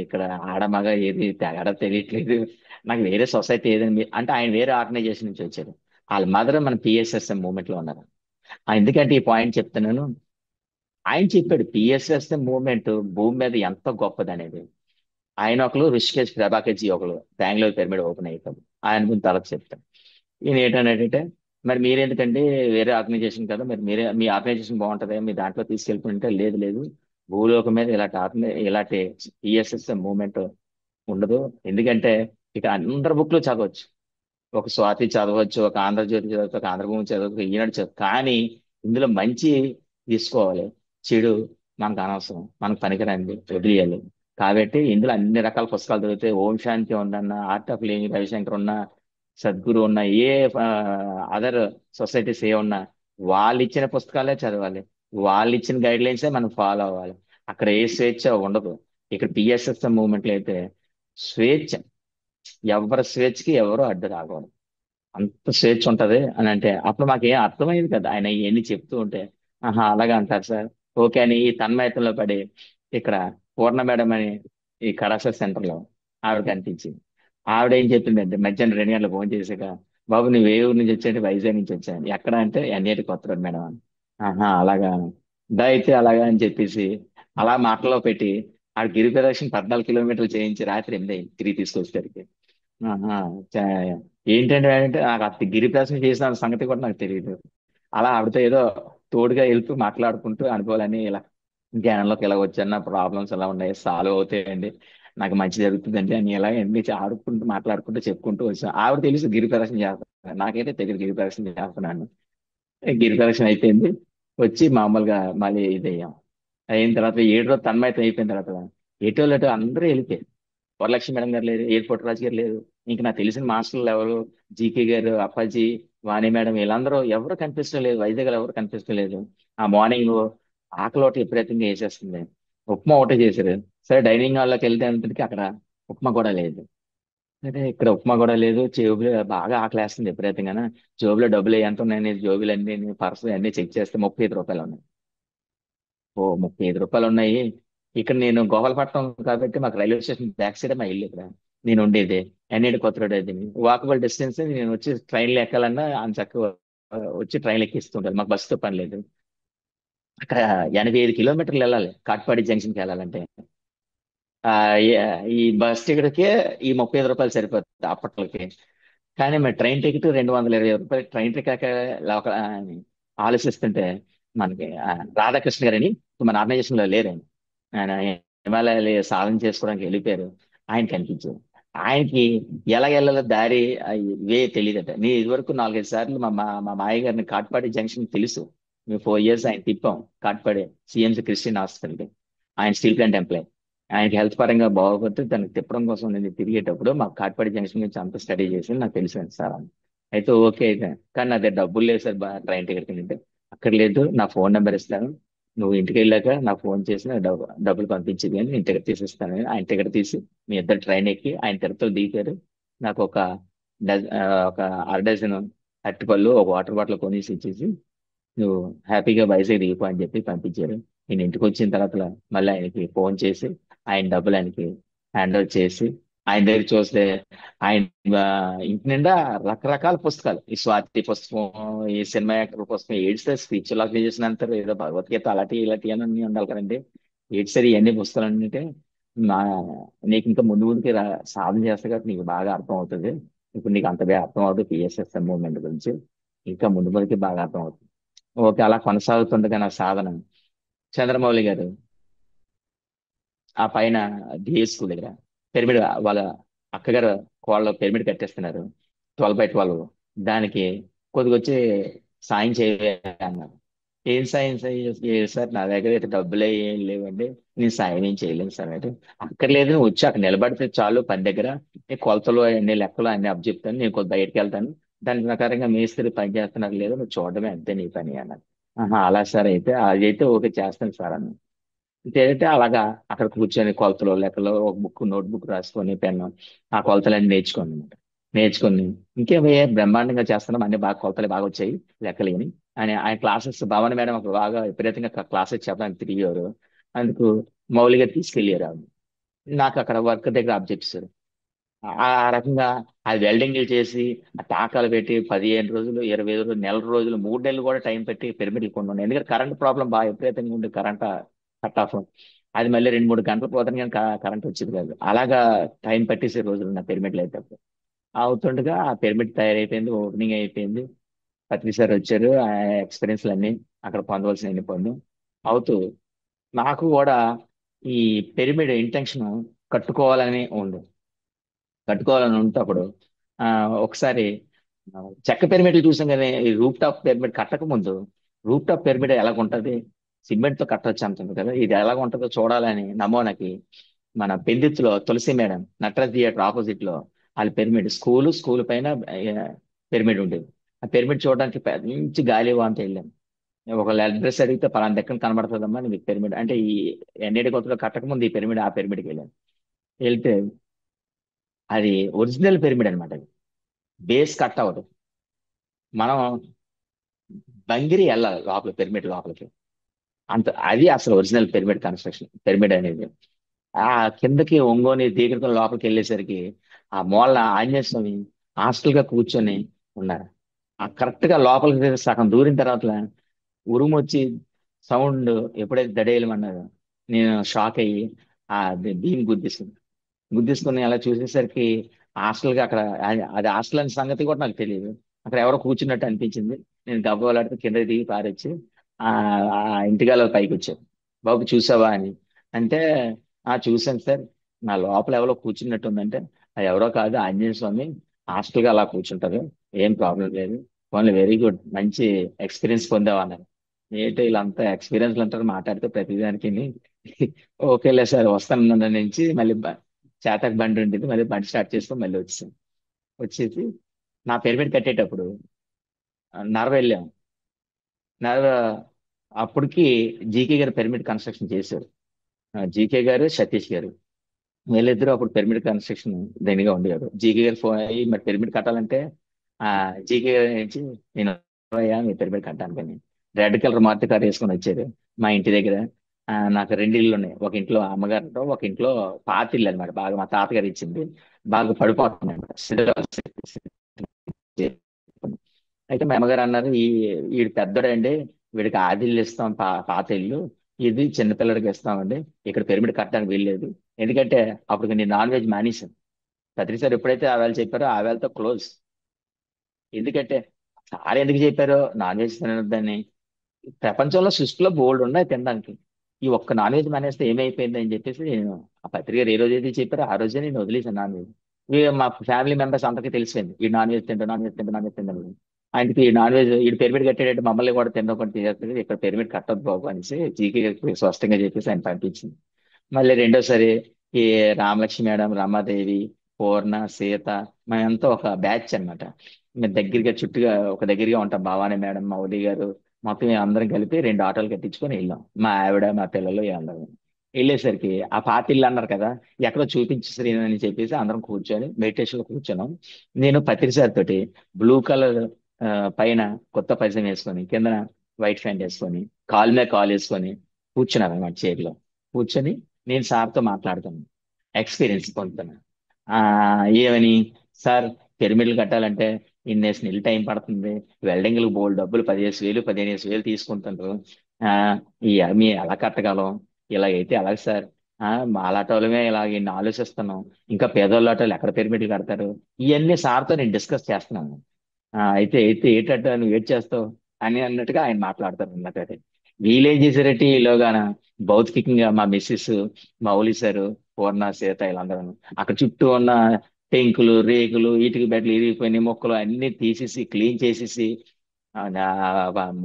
ఇక్కడ ఆడమగ ఏది తేడా తెలియట్లేదు, నాకు వేరే సొసైటీ ఏదని అంటే ఆయన వేరే ఆర్గనైజేషన్ నుంచి వచ్చారు. వాళ్ళ మదర్ మన పిఎస్ఎస్ఎం మూవ్మెంట్ లో ఉన్నారు. ఎందుకంటే ఈ పాయింట్ చెప్తున్నాను. ఆయన చెప్పాడు పిఎస్ఎస్ఎం మూవ్మెంట్ భూమి మీద ఎంత గొప్పది అనేది. ఆయన ఒకరు, ఋషికేశ్ ప్రభాకర్ జీ ఒకరు, బెంగళూరు పిరమిడ్ ఓపెన్ అయిపోయింది, ఆయన గురించి తర్వాత చెప్తాను. ఈయన ఏంటంటే, మరి మీరెందుకంటే వేరే ఆర్గనైజేషన్ కదా, మరి మీరే మీ ఆర్గనైజేషన్ బాగుంటుంది మీ దాంట్లో తీసుకెళ్ళిపోయింటే, లేదు లేదు, భూలోకం మీద ఇలాంటి పిఎస్ఎస్ఎం మూవ్మెంట్ ఉండదు. ఎందుకంటే ఇక అందరి బుక్లు చదవచ్చు, ఒక స్వాతి చదవచ్చు, ఒక ఆంధ్రజ్యోతి చదవచ్చు, ఒక ఆంధ్రభూమి చదవచ్చు, ఈనాడు చదవచ్చు, కానీ ఇందులో మంచి తీసుకోవాలి, చెడు మనకు అనవసరం, మనకు పనికిరండి వదిలేయాలి. కాబట్టి ఇందులో అన్ని రకాల పుస్తకాలు దొరుకుతాయి. ఓం శాంతి ఉందన్న, ఆర్ట్ ఆఫ్ లివింగ్ రవిశంకర్ ఉన్న, సద్గురు ఉన్న, ఏ అదర్ సొసైటీస్ ఏ ఉన్నా వాళ్ళు ఇచ్చిన పుస్తకాలే చదవాలి, వాళ్ళు ఇచ్చిన గైడ్ లైన్సే మనం ఫాలో అవ్వాలి. అక్కడ ఏ స్వేచ్ఛ ఉండదు. ఇక్కడ పిఎస్ఎస్ మూవ్మెంట్ లో అయితే స్వేచ్ఛ, ఎవరి స్వేచ్ఛకి ఎవరు అడ్డు రాకూడదు, అంత స్వేచ్ఛ ఉంటది అని అంటే, అప్పుడు మాకేం అర్థమైంది కదా ఆయన ఇవన్నీ చెప్తూ ఉంటే. ఆహా అలాగా అంటారు సార్, ఓకే అని ఈ తన్మయత్వంలో పడి ఇక్కడ పూర్ణ మేడం అని ఈ కళాశాల సెంటర్ లో ఆవిడ కనిపించింది. ఆవిడ ఏం చెప్పిందంటే మధ్యాహ్నం 2 గంటలకు ఫోన్ చేశాక, బాబు నువ్వు ఏ ఊరు నుంచి వచ్చాయంటే వైజాగ్ నుంచి వచ్చాను, ఎక్కడ అంటే ఎన్ఐటి కొత్త రోడ్ మేడం అని. ఆహా అలాగా, దా అయితే అలాగా అని చెప్పేసి అలా మాటలో పెట్టి ఆ గిరి ప్రదక్షిణ 14 కిలోమీటర్లు చేయించి రాత్రి 8 తిరిగి తీసుకొచ్చేసరికి, ఆహా, చా- ఏంటంటే అంటే నాకు అతి గిరి ప్రదర్శన చేసిన సంగతి కూడా నాకు తెలియదు. అలా ఆవిడతో ఏదో తోడుగా వెళ్తూ మాట్లాడుకుంటూ అనుకోవాలని ఇలా జ్ఞానంలోకి ఎలా వచ్చాను, నా ప్రాబ్లమ్స్ ఎలా ఉన్నాయి, సాల్వ్ అవుతాయండి, నాకు మంచి జరుగుతుందండి అని ఇలా అన్ని ఆడుకుంటూ మాట్లాడుకుంటూ చెప్పుకుంటూ వచ్చాను. ఆవిడ తెలుసు గిరి ప్రదర్శన చేస్తాను, నాకైతే తెలియదు గిరి ప్రదర్శన చేస్తున్నాను. గిరి ప్రదర్శన అయిపోయింది, వచ్చి మామూలుగా మళ్ళీ ఇది అయ్యాం. అయిన తర్వాత 7 రోజు తన్మయత్వం అయిపోయిన తర్వాత ఎటు అందరూ వెళ్ళిపోయారు. వరలక్ష్మి మేడం గారు లేరు, ఎయిర్పోర్ట్ రాజు గారు లేరు, ఇంక నాకు తెలిసిన మాస్టర్లు ఎవరు, జీకే గారు, అప్పాజీ, వాణి మేడం, వీళ్ళందరూ ఎవరు కనిపిస్తలేదు, వైజాగ్ ఎవరు కనిపిస్తలేదు. ఆ మార్నింగ్ ఆకలి ఒకటి విపరీతంగా వేసేస్తుంది. ఉప్మా ఒకటే చేశారు. సరే డైనింగ్ హాల్లోకి వెళ్తే అంతటికి అక్కడ ఉప్మా కూడా లేదు. సరే ఇక్కడ ఉప్మా కూడా లేదు, జేబులో బాగా ఆకలేస్తుంది విపరీతంగా, జోబులో డబ్బులు ఎంత ఉన్నాయని జోబులు అన్ని పర్సు అన్ని చెక్ చేస్తే 35 రూపాయలు ఉన్నాయి. ఓ 35 రూపాయలు ఉన్నాయి. ఇక్కడ నేను గోపాలపట్నం కాబట్టి మాకు రైల్వే స్టేషన్ బ్యాక్ సైడ్ మా ఇల్లు ఇక్కడ. నేను ఉండేది ఎన్ఏడి కొత్త రోడ్ అది వాకబుల్ డిస్టెన్స్. నేను వచ్చి ట్రైన్లో ఎక్కాలన్నా అంత చక్కగా వచ్చి ట్రైన్లు ఎక్కిస్తుంటారు, మాకు బస్సుతో పని లేదు. అక్కడ 85 కిలోమీటర్లు వెళ్ళాలి కాట్పాడి జంక్షన్కి వెళ్ళాలంటే. ఆ ఈ ఈ బస్ టికెట్కే ఈ 35 రూపాయలు సరిపోతుంది అప్పట్లోకి. కానీ మరి ట్రైన్ టికెట్ 220 రూపాయలు ట్రైన్ టికెట్ ఆలోచిస్తుంటే మనకి రాధాకృష్ణ గారని మన ఆర్గనైజేషన్ లో లేరు ఆయన. ఆయన హిమాలయాలు సాధన చేసుకోవడానికి వెళ్ళిపోయారు. ఆయన కనిపించారు. ఆయనకి ఎలా వెళ్ళాలో దారి వే తెలియదట. నేను ఇదివరకు 4-5 సార్లు మా మాయ గారిని కాట్పాడి జంక్షన్ తెలుసు. మేము 4 ఇయర్స్ ఆయన తిప్పాం కాట్పాడి సిఎంసి క్రిస్టియన్ హాస్పిటల్కి. ఆయన స్టీల్ ప్లాంట్ ఎంప్లాయ్. ఆయనకి హెల్త్ పరంగా బాగోకపోతే దానికి తిప్పడం కోసం నేను తిరిగేటప్పుడు మా కాట్పాడి జంక్షన్ గురించి అంత స్టడీ చేసి నాకు తెలిసింది సార్ అని. అయితే ఓకే అయితే, కానీ నా దగ్గర డబ్బులు లేదు సార్ ట్రైన్ టికెట్ అంటే. అక్కడ లేదు, నా ఫోన్ నెంబర్ ఇస్తాను, నువ్వు ఇంటికి వెళ్ళాక నాకు ఫోన్ చేసి నాకు డబ్బులు పంపించేది కానీ నేను టికెట్ తీసిస్తాను అని. ఆయన టికెట్ తీసి మీ ఇద్దరు ట్రైన్ ఎక్కి ఆయన తిరుపతిలో దిగారు. నాకు ఒక అర డజన్ అరటిపళ్ళు ఒక వాటర్ బాటిల్ కొనేసి ఇచ్చేసి నువ్వు హ్యాపీగా వైజాగ్ దిగిపో అని చెప్పి పంపించారు. నేను ఇంటికి వచ్చిన తర్వాత మళ్ళీ ఆయనకి ఫోన్ చేసి ఆయన డబ్బులు ఆయనకి హ్యాండ్ ఓవర్ చేసి ఆయన దగ్గర చూస్తే ఆయన ఆ, ఇంటి నిండా రకరకాల పుస్తకాలు, ఈ స్వాతి పుస్తకం, ఈ సినిమా యాక్టర్ పుస్తకం, ఏడ్స్ స్పీచ్ లాగా చేసిన అంటారు, ఏదో భగవద్గీత అలాంటి ఇలాంటి అని ఉండాలి కదండి. ఏడ్స్ సరి ఇవన్నీ పుస్తకాలు అంటే నా నీకు ఇంకా ముందు ముందుకి సాధన చేస్తా కాబట్టి నీకు బాగా అర్థం అవుతుంది. ఇప్పుడు నీకు అంత బాగా అర్థం అవుతుంది పిఎస్ఎస్ మూవ్మెంట్ గురించి, ఇంకా ముందు ముందుకి బాగా అర్థం అవుతుంది. ఓకే, అలా కొనసాగుతుండగా నా సాధన చంద్రమౌళి గారు ఆ పైన డిఏ స్కూల్ దగ్గర పిరమిడ్ వాళ్ళ అక్కగారు కోళ్ళ పిరమిడ్ కట్టేస్తున్నారు 12 బై 12. దానికి కొద్దిగా వచ్చి సాయం చేయాలి అన్నారు. ఏం సాయం సార్, నా దగ్గర అయితే డబ్బులే ఏం లేవండి, నేను సాయం ఏం చేయలేను సార్ అంటే. అక్కర్లేదు, నువ్వు వచ్చి అక్కడ నిలబడితే చాలు పని దగ్గర, నీ కొలతలు అన్ని లెక్కలు అన్ని అప్ చెప్తాను, నేను కొద్ది బయటకు వెళ్తాను, దాని ప్రకారంగా మేస్త్రి పని చేస్తున్నారు లేదు నువ్వు చూడడమే అంతే నీ పని అన్నారు. ఆహా అలా సార్, అయితే అదైతే ఓకే చేస్తాను సార్ అన్న. ఏంటంటే అలాగా అక్కడ కూర్చొని కొలతలు లెక్కలు ఒక బుక్ నోట్ బుక్ రాసుకొని పెన్ను ఆ కొలతలన్నీ నేర్చుకోండి అనమాట. నేర్చుకొని ఇంకేమయ్యే బ్రహ్మాండంగా చేస్తున్నాం, అన్ని బాగా కొలతలు బాగా వచ్చాయి లెక్కలు అని ఆయన క్లాసెస్ భవన్ మేడం ఒక బాగా విపరీతంగా క్లాసెస్ చెప్పడానికి తిరిగేవారు. అందుకు మౌలిగా తీసుకెళ్ళారు ఆవిడ. నాకు అక్కడ వర్క్ దగ్గర అబ్జెక్ట్స్ ఆ రకంగా అది వెల్డింగ్లు చేసి ఆ టాకాలు పెట్టి 15 రోజులు 20 రోజులు నెల రోజులు 3 నెలలు కూడా టైం పెట్టి పిరమిడ్లు కొన్నాను. ఎందుకంటే కరెంట్ ప్రాబ్లం బాగా విపరీతంగా ఉండే కరెంట్ కట్ ఆఫ్. అది మళ్ళీ 2-3 గంటలు పోతాను కానీ కరెంట్ వచ్చేది కాదు. అలాగా టైం పట్టేసే రోజులు నా పిరమిడ్లు అయితే అప్పుడు. అవుతుండగా ఆ పిరమిడ్ తయారైపోయింది, ఓపెనింగ్ అయిపోయింది, పత్రి సార్ వచ్చారు, ఆ ఎక్స్పీరియన్స్ అన్ని అక్కడ పొందవలసిన అన్ని పొందాం. అవుతూ నాకు కూడా ఈ పిరమిడ్ ఇంటెన్షన్ కట్టుకోవాలని ఉంది. కట్టుకోవాలని ఉంటే అప్పుడు ఆ ఒకసారి ఆ, చెక్క పిరమిడ్లు చూసాం కానీ ఈ రూప్ టాప్ పిరమిడ్ కట్టక ముందు రూప్ టాప్ పిరమిడ్ ఎలాగుంటది, సిమెంట్ తో కట్టొచ్చు అంటుంది కదా, ఇది ఎలాగ ఉంటుందో చూడాలని నమోనాకి మన పెందిత్తులో తులసి మేడం నటరాజ్ థియేటర్ ఆపోజిట్ లో వాళ్ళ పిరమిడ్ స్కూల్ పైన పిరమిడ్ ఉండేది. ఆ పిరమిడ్ చూడడానికి మంచి గాలి వాంత వెళ్ళాను. ఒక అడ్రస్ అడిగితే పలానా దగ్గర కనబడుతుందమ్మా నీకు పిరమిడ్ అంటే, ఈ ఎన్ఏడి కొత్తలో కట్టక ముందు ఈ పిరమిడ్ ఆ పిరమిడ్కి వెళ్ళాను. వెళ్తే అది ఒరిజినల్ పిరమిడ్ అనమాట. అది బేస్ కట్ అవ్వదు, మనం బంగిరి వెళ్ళాలి లోపల పిరమిడ్ లోపలికి. అంత అది అసలు ఒరిజినల్ పిరమిడ్ కన్స్ట్రక్షన్ పిరమిడ్ అనేది. ఆ కిందకి ఒంగోని దీర్ఘం లోపలికి వెళ్ళేసరికి ఆ మూల ఆంజనేయ స్వామి హాస్టల్ గా కూర్చొని ఉన్నారు. ఆ కరెక్ట్ గా లోపలికి సగం దూరిన తర్వాత ఉరుము వచ్చి సౌండ్ ఎప్పుడైతే దడేయమన్నారో నేను షాక్ అయ్యి ఆ దీన్ని గుద్దేసుకుని అలా చూసేసరికి హాస్టల్ గా అక్కడ అది హాస్టల్ అనే సంగతి కూడా నాకు తెలియదు. అక్కడ ఎవరో కూర్చున్నట్టు అనిపించింది. నేను గవ్వలాడితే కింద దిగి పారొచ్చి ఆ ఆ ఇంటికాల పైకి వచ్చాను. బాబు చూసావా అని అంటే, చూశాను సార్, నా లోపల ఎవరో కూర్చున్నట్టు ఉందంటే అది ఎవరో కాదు ఆంజనేయ స్వామి హాస్టల్ గా అలా కూర్చుంటారు, ఏం ప్రాబ్లం లేదు, ఓన్లీ వెరీ గుడ్ మంచి ఎక్స్పీరియన్స్ పొందావు అన్నారు. ఏంటో వీళ్ళంతా ఎక్స్పీరియన్స్ అంటారు మాట్లాడితే ప్రతిదానికి. ఓకేలే సార్ వస్తాను నుంచి మళ్ళీ చేతక్ బండి ఉండేది, మళ్ళీ బండి స్టార్ట్ చేసుకొని మళ్ళీ వచ్చేసాను. వచ్చేసి నా పిరమిడ్ కట్టేటప్పుడు నరవ వెళ్ళాం. నరవ అప్పటికి జీకే గారు పిరమిడ్ కన్స్ట్రక్షన్ చేశారు. జీకే గారు సతీష్ గారు వీళ్ళిద్దరూ అప్పుడు పిరమిడ్ కన్స్ట్రక్షన్ దేనిగా ఉండేవారు. జీకే గారు ఫోన్ అయ్యి మరి పిరమిడ్ కట్టాలంటే ఆ జీకే గారు నుంచి నేను అయ్యా మీ పిరమిడ్ కట్టాను కానీ రెడ్ కలర్ మార్తి కార్ వేసుకొని వచ్చారు మా ఇంటి దగ్గర. నాకు రెండు ఇళ్ళు ఉన్నాయి. ఒక ఇంట్లో అమ్మగారితో, ఒక ఇంట్లో పాత ఇల్లు అనమాట. బాగా మా తాతగారు ఇచ్చింది. బాగా పడిపోతుంది అనమాట. అయితే మా అమ్మగారు అన్నారు, వీడు పెద్దోడండి, వీడికి ఆది ఇల్లు ఇస్తాం, పాత ఇల్లు. ఇది చిన్నపిల్లడికి ఇస్తామండి. ఇక్కడ పిరమిడ్ కట్టడానికి వీల్లేదు. ఎందుకంటే అప్పుడు నేను నాన్ వెజ్ మానేశాను. పత్రిక సార్ ఎప్పుడైతే ఆ వేళ చెప్పారో ఆ వేళతో క్లోజ్. ఎందుకంటే సార్ ఎందుకు చెప్పారో నాన్ వెజ్ తినొద్దని. ప్రపంచంలో సృష్టిలో బోల్డ్ ఉన్నాయి తినడానికి. ఈ ఒక్క నాన్ వెజ్ మానేస్తే ఏమైపోయింది అని చెప్పేసి నేను ఆ పత్రిక ఏ రోజు అయితే చెప్పారో ఆ రోజే నేను వదిలేసాను నాన్ వెజ్. మా ఫ్యామిలీ మెంబర్స్ అందరికీ తెలిసిపోయింది, ఈ నాన్ వెజ్ తింటా, నాన్ వెజ్ తింటా, నాన్ వెజ్ తింటాను. ఆయనకి ఈ నాన్ వెజ్, ఈ పిరమిడ్ కట్టేటట్టు మమ్మల్ని కూడా తినకుండా తీసేస్తుంది, ఇక్కడ పిరమిడ్ కట్టొద్దు బాబు అనేసి జీకే గారికి స్పష్టంగా చెప్పేసి ఆయన పంపించింది. మళ్ళీ రెండోసారి ఈ రామలక్ష్మి మేడం, రమాదేవి, పూర్ణ, సీత, మేమంతా ఒక బ్యాచ్ అన్నమాట. మేము దగ్గరగా చుట్టుగా ఒక దగ్గరగా ఉంటాం. భవానీ మేడం, మౌలి గారు, మొత్తం మేము అందరం కలిపి రెండు ఆటోలు కట్టించుకొని వెళ్ళాం. మా ఆవిడ, మా పిల్లలు అందరం వెళ్ళేసరికి ఆ పాత ఇల్లు అన్నారు కదా, ఎక్కడో చూపించు శ్రీను అని చెప్పేసి అందరం కూర్చొని మెడిటేషన్ లో కూర్చున్నాం. నేను పత్రిక సార్ తోటి బ్లూ కలర్ పైన కొత్త పైజం వేసుకొని, కింద వైట్ ప్యాంట్ వేసుకొని, కాలు మీద కాలు వేసుకొని కూర్చున్నాను అన్నమాట చైర్లో. కూర్చొని నేను సార్తో మాట్లాడుతాను, ఎక్స్పీరియన్స్ పొందుతున్నాను. ఆ ఏమని, సార్ పిరమిడ్లు కట్టాలంటే ఇన్నేసి నెలలు టైం పడుతుంది, వెల్డింగ్లకు బోల్డ్ డబ్బులు 10,000 15,000 తీసుకుంటారు. ఆ మీ ఎలా కట్టగలం, ఇలాగైతే ఎలాగ సార్, మాలాటోళ్ళమే ఇలాగ ఇన్ని ఆలోచిస్తున్నాం, ఇంకా పేదోళ్ళ ఆటోలు ఎక్కడ పిరమిడ్లు కడతారు. ఇవన్నీ సార్తో నేను డిస్కస్ చేస్తున్నాను. అయితే ఏటంట నువ్వు ఏడ్ చేస్తావు అని అన్నట్టుగా ఆయన మాట్లాడతారు అన్నట్టు. వీళ్ళేం చేశారంటే ఈలోగాన భౌతికంగా మా మిస్సెస్, మౌలి సారు, పూర్ణ, సీత వీళ్ళందరూ అక్కడ చుట్టూ ఉన్న టెంకులు, రేకులు, ఈటికి బెడ్లు ఇరిగిపోయిన మొక్కలు అన్ని తీసేసి క్లీన్ చేసేసి,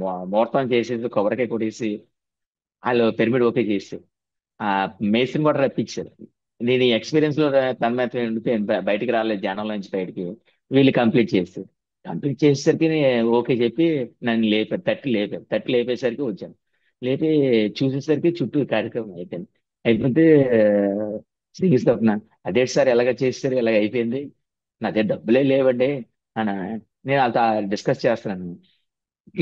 ముహూర్తం చేసేసి కొబ్బరికాయ కొట్టేసి వాళ్ళు పిరమిడ్ ఓకే చేసి ఆ మేస్త్రిని కూడా రప్పించారు. నేను ఈ ఎక్స్పీరియన్స్ లో తన్మయత్వం ఉండిపోయాను. బయటికి రాలేదు ధ్యానం నుంచి బయటికి. వీళ్ళు కంప్లీట్ చేస్తారు. కంప్లీట్ చేసేసరికి ఓకే చెప్పి నన్ను లేపారు, తట్టి లేపేసరికి వచ్చాను. లేపి చూసేసరికి చుట్టూ కార్యక్రమం అయిపోయింది. అయిపోతే శ్రీకృష్ణ, అదే సార్ ఎలాగ చేస్తారు, ఇలాగ అయిపోయింది, నా దగ్గర డబ్బులే లేవండి అని నేను వాళ్ళతో డిస్కస్ చేస్తున్నాను.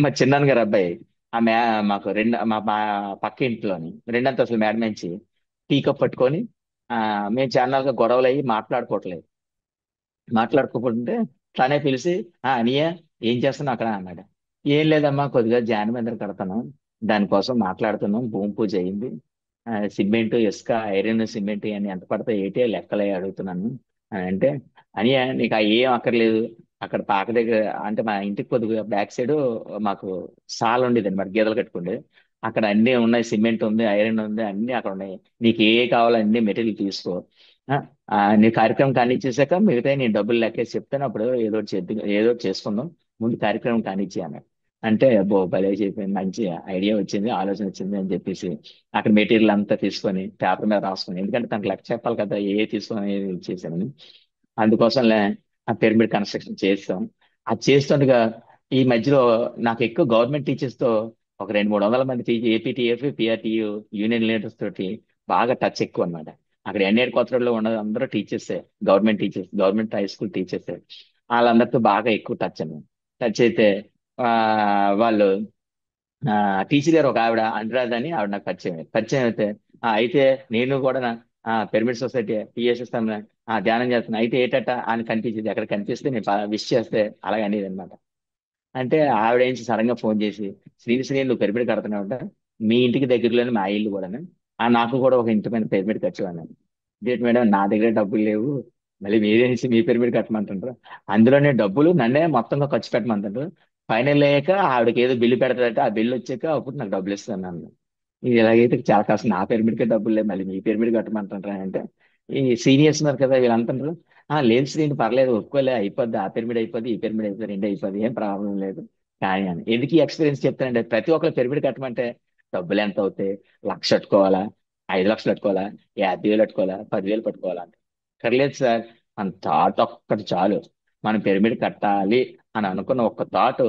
మా చిన్నాన్న గారు అబ్బాయి, ఆ మే మాకు మా పక్క ఇంట్లోని రెండంతస్తుల మేడ నుంచి టీ కప్ పట్టుకొని, మేము చాన్నాళ్ళుగా గొడవలు అయ్యి మాట్లాడుకోకుంటే తనే పిలిచి, అనియా ఏం చేస్తున్నావు అక్కడ అన్నాడు. ఏం లేదమ్మా, కొద్దిగా జాన మీద కడతాను, దానికోసం మాట్లాడుతున్నాం, భూమి పూజ అయింది, సిమెంట్, ఇసుక, ఐరన్, సిమెంట్ అని ఎంత పడతాయి ఏంటి లెక్కలే అడుగుతున్నాను అని అంటే, అనియా నీకు ఏం అక్కర్లేదు, అక్కడ పాక దగ్గర అంటే మా ఇంటికి కొద్దిగా బ్యాక్ సైడ్ మాకు సాల్ ఉండేది అనమాట, గీతలు కట్టుకుండే. అక్కడ అన్ని ఉన్నాయి, సిమెంట్ ఉంది, ఐరన్ ఉంది, అన్ని అక్కడ ఉన్నాయి. నీకు ఏ కావాలో అన్ని మెటీరియల్ తీసుకో. ఆ, నీ కార్యక్రమం కానిచ్చేసాక మిగతా నేను డబ్బులు లెక్కేసి చెప్తాను, అప్పుడు ఏదో ఒకటి చేసుకుందాం, ముందు కార్యక్రమం కానిచ్చి అన్నాడు. అంటే అబ్బో భలే చెప్పింది, మంచి ఐడియా వచ్చింది, ఆలోచన వచ్చింది అని చెప్పేసి అక్కడ మెటీరియల్ అంతా తీసుకొని పేపర్ మీద రాసుకొని, ఎందుకంటే తనకు లెక్క చెప్పాలి కదా తీసుకొని చేశాను. అందుకోసం ఆ పిరమిడ్ కన్స్ట్రక్షన్ చేస్తాం. అది చేస్తుండగా ఈ మధ్యలో నాకు ఎక్కువ గవర్నమెంట్ టీచర్స్ తో ఒక 200-300 మంది ఏపీటీఎఫ్, పిఆర్టీయు యూనియన్ లీడర్స్ తోటి బాగా టచ్ ఎక్కువ అనమాట. అక్కడ ఎన్ఏడి కొత్తలో ఉన్నది అందరూ టీచర్సే, గవర్నమెంట్ హై స్కూల్ టీచర్సే. వాళ్ళందరితో బాగా ఎక్కువ టచ్ అన్నమాట. టచ్ అయితే ఆ వాళ్ళు టీచర్ గారు ఒక ఆవిడ అనురాధ అని ఆవిడ నాకు పరిచయం అయితే, అయితే నేను కూడా పిరమిడ్ సొసైటీ పిఎస్ఎస్ ధ్యానం చేస్తున్నా, అయితే ఏటట అని కనిపించింది, అక్కడ కనిపిస్తే నేను విష్ చేస్తే అలాగే అనేది అనమాట. అంటే ఆవిడ ఏం సడన్ గా ఫోన్ చేసి, శ్రీ నువ్వు పిరమిడ్ కడుతున్నావు, మీ ఇంటికి దగ్గరలోనే మా ఇల్లు కూడా, నాకు కూడా ఒక ఇంటి పైన పిరమిడ్ కట్టేవాడిని. ఇదేంటి మేడం, నా దగ్గర డబ్బులు లేవు, మళ్ళీ మీరేసి మీ పిరమిడ్ కట్టమంటారు, అందులోనే డబ్బులు నన్నే మొత్తంగా ఖర్చు పెట్టమంటారు, ఫైనల్ అయ్యాక ఆవిడకి ఏదో బిల్లు పెడతారంటే ఆ బిల్లు వచ్చాక అప్పుడు నాకు డబ్బులు ఇస్తాను. ఇది ఎలాగైతే చాలా కష్టం, నా పిరమిడ్కే డబ్బులు లేవు, మళ్ళీ మీ పిరమిడ్ కట్టమంటారా అంటే, ఈ సీనియర్స్ ఉన్నారు కదా వీళ్ళు అంటారు, లేదు శ్రీని పర్లేదు ఒప్పుకోలే, అయిపోద్ది, ఆ పిరమిడ్ అయిపోద్ది, ఈ పిరమిడ్ అయిపోద్ది, రెండు అయిపోద్ది, ఏం ప్రాబ్లం లేదు. కానీ అని ఎందుకు ఈ ఎక్స్పీరియన్స్ చెప్తానంటే, ప్రతి ఒక్కరు పిరమిడ్ కట్టమంటే డబ్బులు ఎంత అవుతాయి, 1,00,000 పెట్టుకోవాలా, 5 లక్షలు పెట్టుకోవాలా, 50,000 పెట్టుకోవాలా, 10,000 పెట్టుకోవాలా అంటే, కర్లేదు సార్, మన థాట్ ఒక్కటి చాలు, మనం పిరమిడ్ కట్టాలి అని అనుకున్న ఒక్క థాట్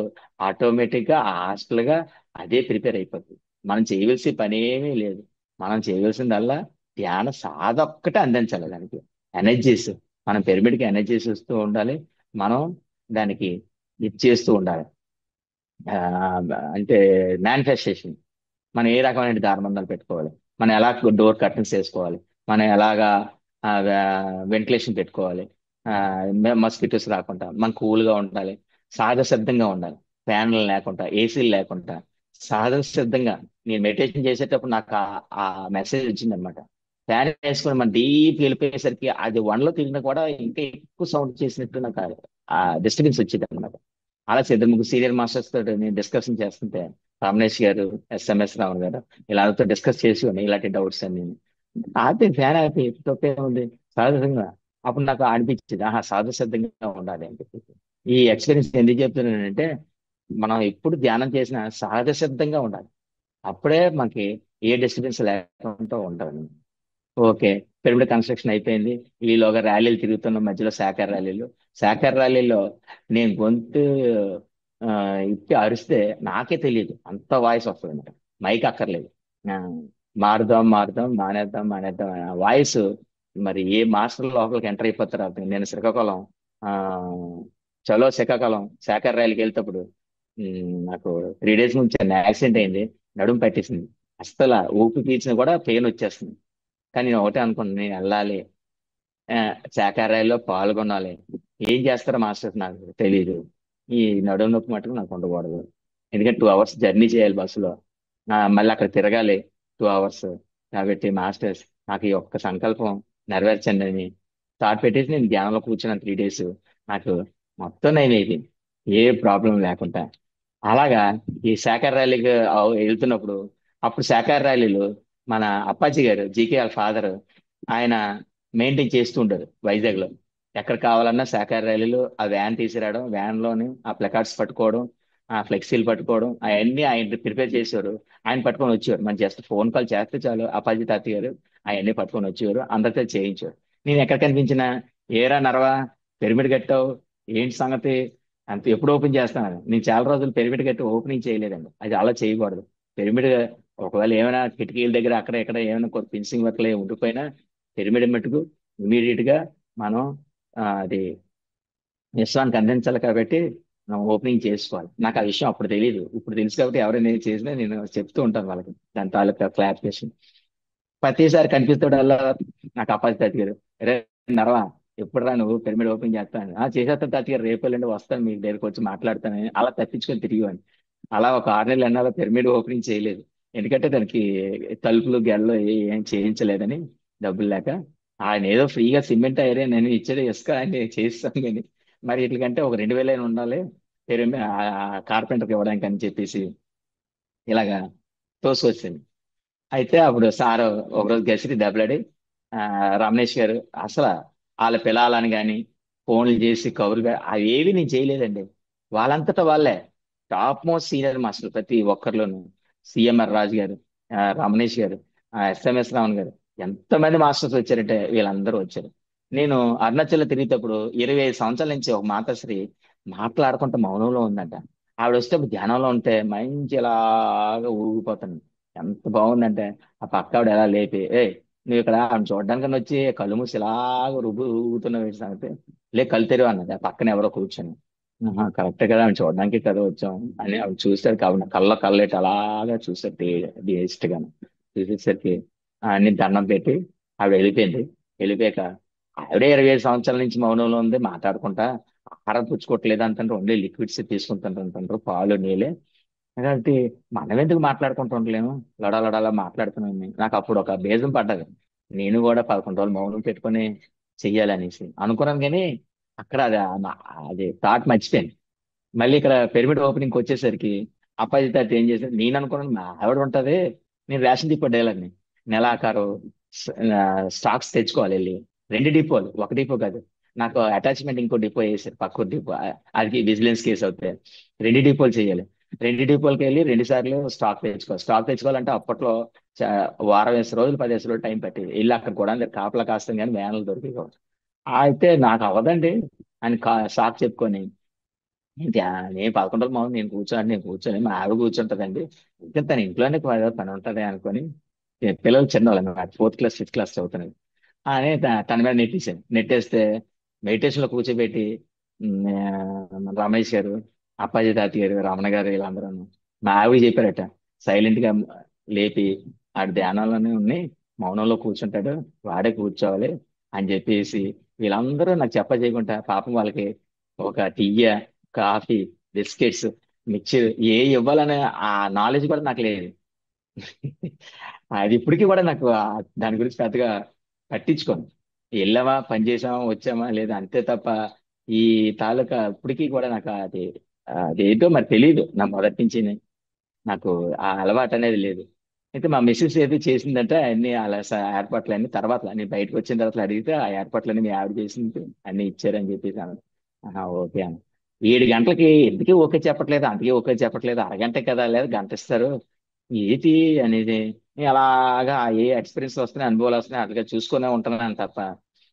ఆటోమేటిక్ గా ఆ హాస్టల్ గా అదే ప్రిపేర్ అయిపోతుంది. మనం చేయవలసిన పని ఏమీ లేదు. మనం చేయవలసిందల్లా ధ్యాన సాధొక్కటే అందించాలి దానికి ఎనర్జీస్. మనం పిరమిడ్ కి ఎనర్జీస్ ఇస్తూ ఉండాలి, మనం దానికి ఇది చేస్తూ ఉండాలి. ఆ, అంటే మేనిఫెస్టేషన్ మనం ఏ రకమైన దారబంధాలు పెట్టుకోవాలి, మనం ఎలా డోర్ కర్టన్స్ వేసుకోవాలి, మనం ఎలాగా వెంటిలేషన్ పెట్టుకోవాలి, మస్కిటోస్ రాకుండా మనం కూల్గా ఉండాలి, సహజసిద్ధంగా ఉండాలి, ఫ్యాన్లు లేకుండా ఏసీలు లేకుండా సహజసిద్ధంగా. నేను మెడిటేషన్ చేసేటప్పుడు నాకు ఆ మెసేజ్ వచ్చింది అనమాట. ఫ్యాన్ వేసుకొని మనం డీప్ వెళ్ళిపోయేసరికి అది వన్లో తిరిగినా కూడా ఇంకా ఎక్కువ సౌండ్ చేసినట్టు నాకు ఆ డిస్టర్బెన్స్ వచ్చింది అనమాట. అలా ఇద్దరు ముగ్గురు సీనియర్ మాస్టర్స్ తోటి నేను డిస్కషన్ చేస్తుంటే, రమణేష్ గారు, ఎస్ఎంఎస్ రావణ్ గారు, ఇలా డిస్కస్ చేసి ఉన్నాయి ఇలాంటి డౌట్స్ అన్ని. ఆపి ఫ్యాన్ ఆపి తప్పే ఉంది, సహజంగా. అప్పుడు నాకు అనిపించింది, ఆహా, సహజసిద్ధంగా ఉండాలి అని చెప్పి. ఈ ఎక్స్పీరియన్స్ ఎందుకు చెప్తున్నానంటే, మనం ఎప్పుడు ధ్యానం చేసినా సహజ సిద్ధంగా ఉండాలి. అప్పుడే మనకి ఏ డిస్టర్బెన్స్ లేకుండా ఉంటుంది. ఓకే. పిరమిడ్ కన్స్ట్రక్షన్ అయిపోయింది. ఈలోగా ర్యాలీలు తిరుగుతున్న మధ్యలో శాఖ ర్యాలీలు. శాఖ ర్యాలీలో నేను గొంతు ఆ, ఇప్పి అరిస్తే నాకే తెలియదు, అంత వాయిస్ వస్తుంది అనమాట. మైక్ అక్కర్లేదు. ఆ, మారుదాం మారుదాం, మానేద్దాం మానేద్దాం వాయిస్. మరి ఏ మాస్టర్ లోపలికి ఎంటర్ అయిపోతారు అర్థం. నేను శ్రీకాకుళం, ఆ చలో శ్రీకాకుళం శాఖ ర్యాలీకి వెళ్తేప్పుడు నాకు 3 days నుంచి యాక్సిడెంట్ అయింది. నడుము పట్టేసింది. అస్సలు ఊపి పీల్చిన కూడా పెయిన్ వచ్చేస్తుంది. కానీ నేను ఒకటే అనుకున్నాను, నేను వెళ్ళాలి, ఆ, శాకాహారాల్లో పాల్గొనాలి. ఏం చేస్తారో మాస్టర్స్ నాకు తెలియదు. ఈ నడుము నొప్పి మటుకు నాకు ఉండకూడదు. ఎందుకంటే 2 hours జర్నీ చేయాలి బస్సులో. మళ్ళీ అక్కడ తిరగాలి 2 hours. కాబట్టి మాస్టర్స్ నాకు ఈ ఒక్క సంకల్పం నెరవేర్చండి అని థాట్ పెట్టేసి నేను ధ్యానంలో కూర్చున్నాను 3 days. నాకు మొత్తం నయమైంది, ఏ ప్రాబ్లం లేకుండా. అలాగా ఈ శాఖాహార ర్యాలీకి వెళ్తున్నప్పుడు, అప్పుడు శాఖాహార ర్యాలీలు మన అప్పాజీ గారు, జీకే వాళ్ళ ఫాదర్, ఆయన మెయింటైన్ చేస్తూ ఉంటారు వైజాగ్ లో. ఎక్కడ కావాలన్నా శాఖాహార ర్యాలీలు ఆ వ్యాన్ తీసుకురావడం, వ్యాన్ లోని ఆ ప్లకార్డ్స్ పట్టుకోవడం, ఆ ఫ్లెక్సీలు పట్టుకోవడం, అవన్నీ ఆయన ప్రిపేర్ చేసేవారు. ఆయన పట్టుకొని వచ్చేవారు. మన జస్ట్ ఫోన్ కాల్ చేస్తే చాలు, అప్పాజీ తాతయ్య గారు అవన్నీ పట్టుకొని వచ్చేవారు, అందరితో చేయించేవారు. నేను ఎక్కడ కనిపించినా, ఏరా నరవా, పిరమిడ్ కట్టావు, ఏంటి సంగతి, అంత ఎప్పుడు ఓపెన్ చేస్తాను. నేను చాలా రోజులు పిరమిడ్ కట్టి ఓపెనింగ్ చేయలేదండి. అది అలా చేయకూడదు. పిరమిడ్ ఒకవేళ ఏమైనా కిటికీల దగ్గర అక్కడ ఇక్కడ ఏమైనా కొంత ఫినిషింగ్ వర్క్లు ఏమి ఉండిపోయినా, పిరమిడ్ మట్టుకు ఇమీడియట్ గా మనం అది విశ్వానికి అందించాలి. కాబట్టి మనం ఓపెనింగ్ చేసుకోవాలి. నాకు ఆ విషయం అప్పుడు తెలియదు, ఇప్పుడు తెలుసు. కాబట్టి ఎవరైనా ఏం చేసినా నేను చెప్తూ ఉంటాను వాళ్ళకి దాని తాలూకా క్లారిఫికేషన్. ప్రతిసారి కనిపిస్తాడల్లా నాకు అప్పాజీ తాత గారు, రే నరవా, ఎప్పుడు రా నువ్వు పిరమిడ్ ఓపెన్ చేస్తాను. చేసేస్తాను తాత గారు, రేపు ఎల్లుండి వస్తాను మీ దగ్గరికి వచ్చి మాట్లాడతానని అలా తప్పించుకొని తిరిగివాడిని. అలా ఒక 6 నెలలు అన్నా పిరమిడ్ ఓపెనింగ్ చేయలేదు. ఎందుకంటే దానికి తలుపులు గెలలు ఏం చేయించలేదని, డబ్బులు లేక. ఆయన ఏదో ఫ్రీగా సిమెంట్ ఐరన్ నేను ఇచ్చేది ఇసుక ఆయన చేయిస్తాను కానీ, మరి ఇట్లకంటే ఒక 2,000 అయినా ఉండాలి పిరమిడ్ కార్పెంటర్కి ఇవ్వడానికి అని చెప్పేసి ఇలాగా తోసుకొచ్చింది. అయితే అప్పుడు సార్ ఒకరోజు గెలిచి దెబ్బలాడి, ఆ, రమణేష్ గారు అసలు వాళ్ళ పిల్లలని కానీ ఫోన్లు చేసి కబురుగా అవేవి నేను చేయలేదండి. వాళ్ళంతటా వాళ్ళే టాప్ మోస్ట్ సీనియర్ మాస్టర్ ప్రతి ఒక్కరిలోను. సిఎంఆర్ రాజు గారు, రమణేష్ గారు, ఎస్ఎంఎస్ రావణ్ గారు, ఎంతమంది మాస్టర్స్ వచ్చారంటే వీళ్ళందరూ వచ్చారు. నేను అరుణాచల్ తిరిగేటప్పుడు 25 సంవత్సరాల నుంచి ఒక మాతాశ్రీ మాట్లాడుకుంటూ మౌనంలో ఉందంట. ఆవిడ వస్తే ధ్యానంలో ఉంటే మంచి ఇలాగా ఊగిపోతాను. ఎంత బాగుందంటే, ఆ పక్క ఆవిడ ఎలా లేపి, నువ్వు ఇక్కడ ఆమె చూడడానికన్నా వచ్చి కళ్ళు మూసి ఇలాగ ఊగుతున్న సంగతి, లే కళ్ళు తెరువు అన్నది ఆ పక్కన ఎవరో కూర్చొని. కరెక్టే కదా, ఆమె చూడడానికి కదా వచ్చాం అని ఆవిడ చూస్తారు. కాబట్టి కళ్ళెట్టి అలాగా చూస్తారు డేస్ట్ గాను. చూసేసరికి అన్ని దండం పెట్టి ఆవిడ వెళ్ళిపోయింది. వెళ్ళిపోయాక ఆవిడే 25 సంవత్సరాల నుంచి మౌనంలో ఉంది, మాట్లాడుకుంటా ఆహారం పుచ్చుకోవట్లేదు అంటారు, ఓన్లీ లిక్విడ్స్ తీసుకుంటారు అంటారు, పాలు నీళ్ళే. కాబట్టి మనం ఎందుకు మాట్లాడుకుంటూ ఉండలేము, లడాలడాలా మాట్లాడుతున్నాను. నాకు అప్పుడు ఒక బేజం పడ్డది. నేను కూడా 11 రోజులు మౌనం పెట్టుకొని చెయ్యాలనేసి అనుకున్నాను కానీ, అక్కడ అది థాట్ మర్చిపోయాను. మళ్ళీ ఇక్కడ పిరమిడ్ ఓపెనింగ్ వచ్చేసరికి అప్పాజీ తాత ఏం చేశారు, నేను అనుకున్నాను మా ఆవిడ ఉంటది, నేను రేషన్ డిపో డీలర్ని, నెలాఖరు స్టాక్స్ తెచ్చుకోవాలి వెళ్ళి. 2 డిపోలు, ఒక డిపో కాదు. నాకు అటాచ్మెంట్ ఇంకో డిపో వేసారు, పక్క డిపో. అది విజిలెన్స్ కేసు అవుతాయి. 2 డిపోలు చేయాలి. 2 డిపోలకి వెళ్ళి 2 సార్లు స్టాక్ తెచ్చుకోవాలి. స్టాక్ తెచ్చుకోవాలంటే అప్పట్లో చ- వారం 20 రోజులు 10 రోజులు టైం పట్టేది. వెళ్ళి అక్కడ కూడా కాపలా కాస్తాం కానీ వ్యాన్లు దొరికేవి కావు. అయితే నాకు అవ్వదండి అని షాక్ చెప్పుకొని, నేను 11 రోజులు మామూలు నేను కూర్చొని మా ఆవిడ కూర్చుంటదండి, ఇంకా తన ఇంట్లోనే పని ఉంటది అనుకొని, పిల్లలు చిన్నవాళ్ళు అన్నమాట, 4th క్లాస్ 5th క్లాస్ చదువుతున్నారు అని తన మీద నెట్టేసాను. నెట్టేస్తే మెడిటేషన్ లో కూర్చోబెట్టి రమేష్ గారు, అప్పాజీ తాత గారు, రమణ గారు వీళ్ళందరూ మా ఆవిడ చెప్పారట, సైలెంట్ గా లేపి ఆడు ధ్యానంలోనే ఉన్నాయి, మౌనంలో కూర్చుంటాడు, వాడే కూర్చోవాలి అని చెప్పేసి వీళ్ళందరూ నాకు చెప్పజేయకుండా పాపం వాళ్ళకి ఒక టీ, కాఫీ, బిస్కెట్స్, మిక్చర్ ఏ ఇవ్వాలనే ఆ నాలెడ్జ్ కూడా నాకు లేదు. అది ఇప్పటికీ కూడా నాకు దాని గురించి పెద్దగా పట్టించుకోను. వెళ్ళామా, పని చేసామా, వచ్చామా లేదా అంతే తప్ప ఈ తాలూకా ఇప్పటికీ కూడా నాకు అది ఏంటో మరి తెలియదు. నా మొదటి నుంచి నాకు ఆ అలవాటు అనేది లేదు. అయితే మా మిస్సెస్ ఏదో చేసిందంటే అన్ని అలా ఏర్పాట్లు అన్ని తర్వాత నేను బయటకు వచ్చిన తర్వాత అడిగితే ఆ ఏర్పాట్లన్నీ మీ ఆవిడ చేసింది, అన్ని ఇచ్చారని చెప్పేసి అన్నాడు. ఓకే అన్న. 7 గంటలకి ఎందుకే ఓకే చెప్పట్లేదు, అందుకే ఓకే చెప్పట్లేదు, అరగంట కదా లేదు గంట ఇస్తారు ఏంటి అనేది. నేను అలాగా ఏ ఎక్స్పీరియన్స్ వస్తున్నాయి, అనుభవాలు వస్తున్నాయి, అట్లాగా చూసుకునే ఉంటున్నాను తప్ప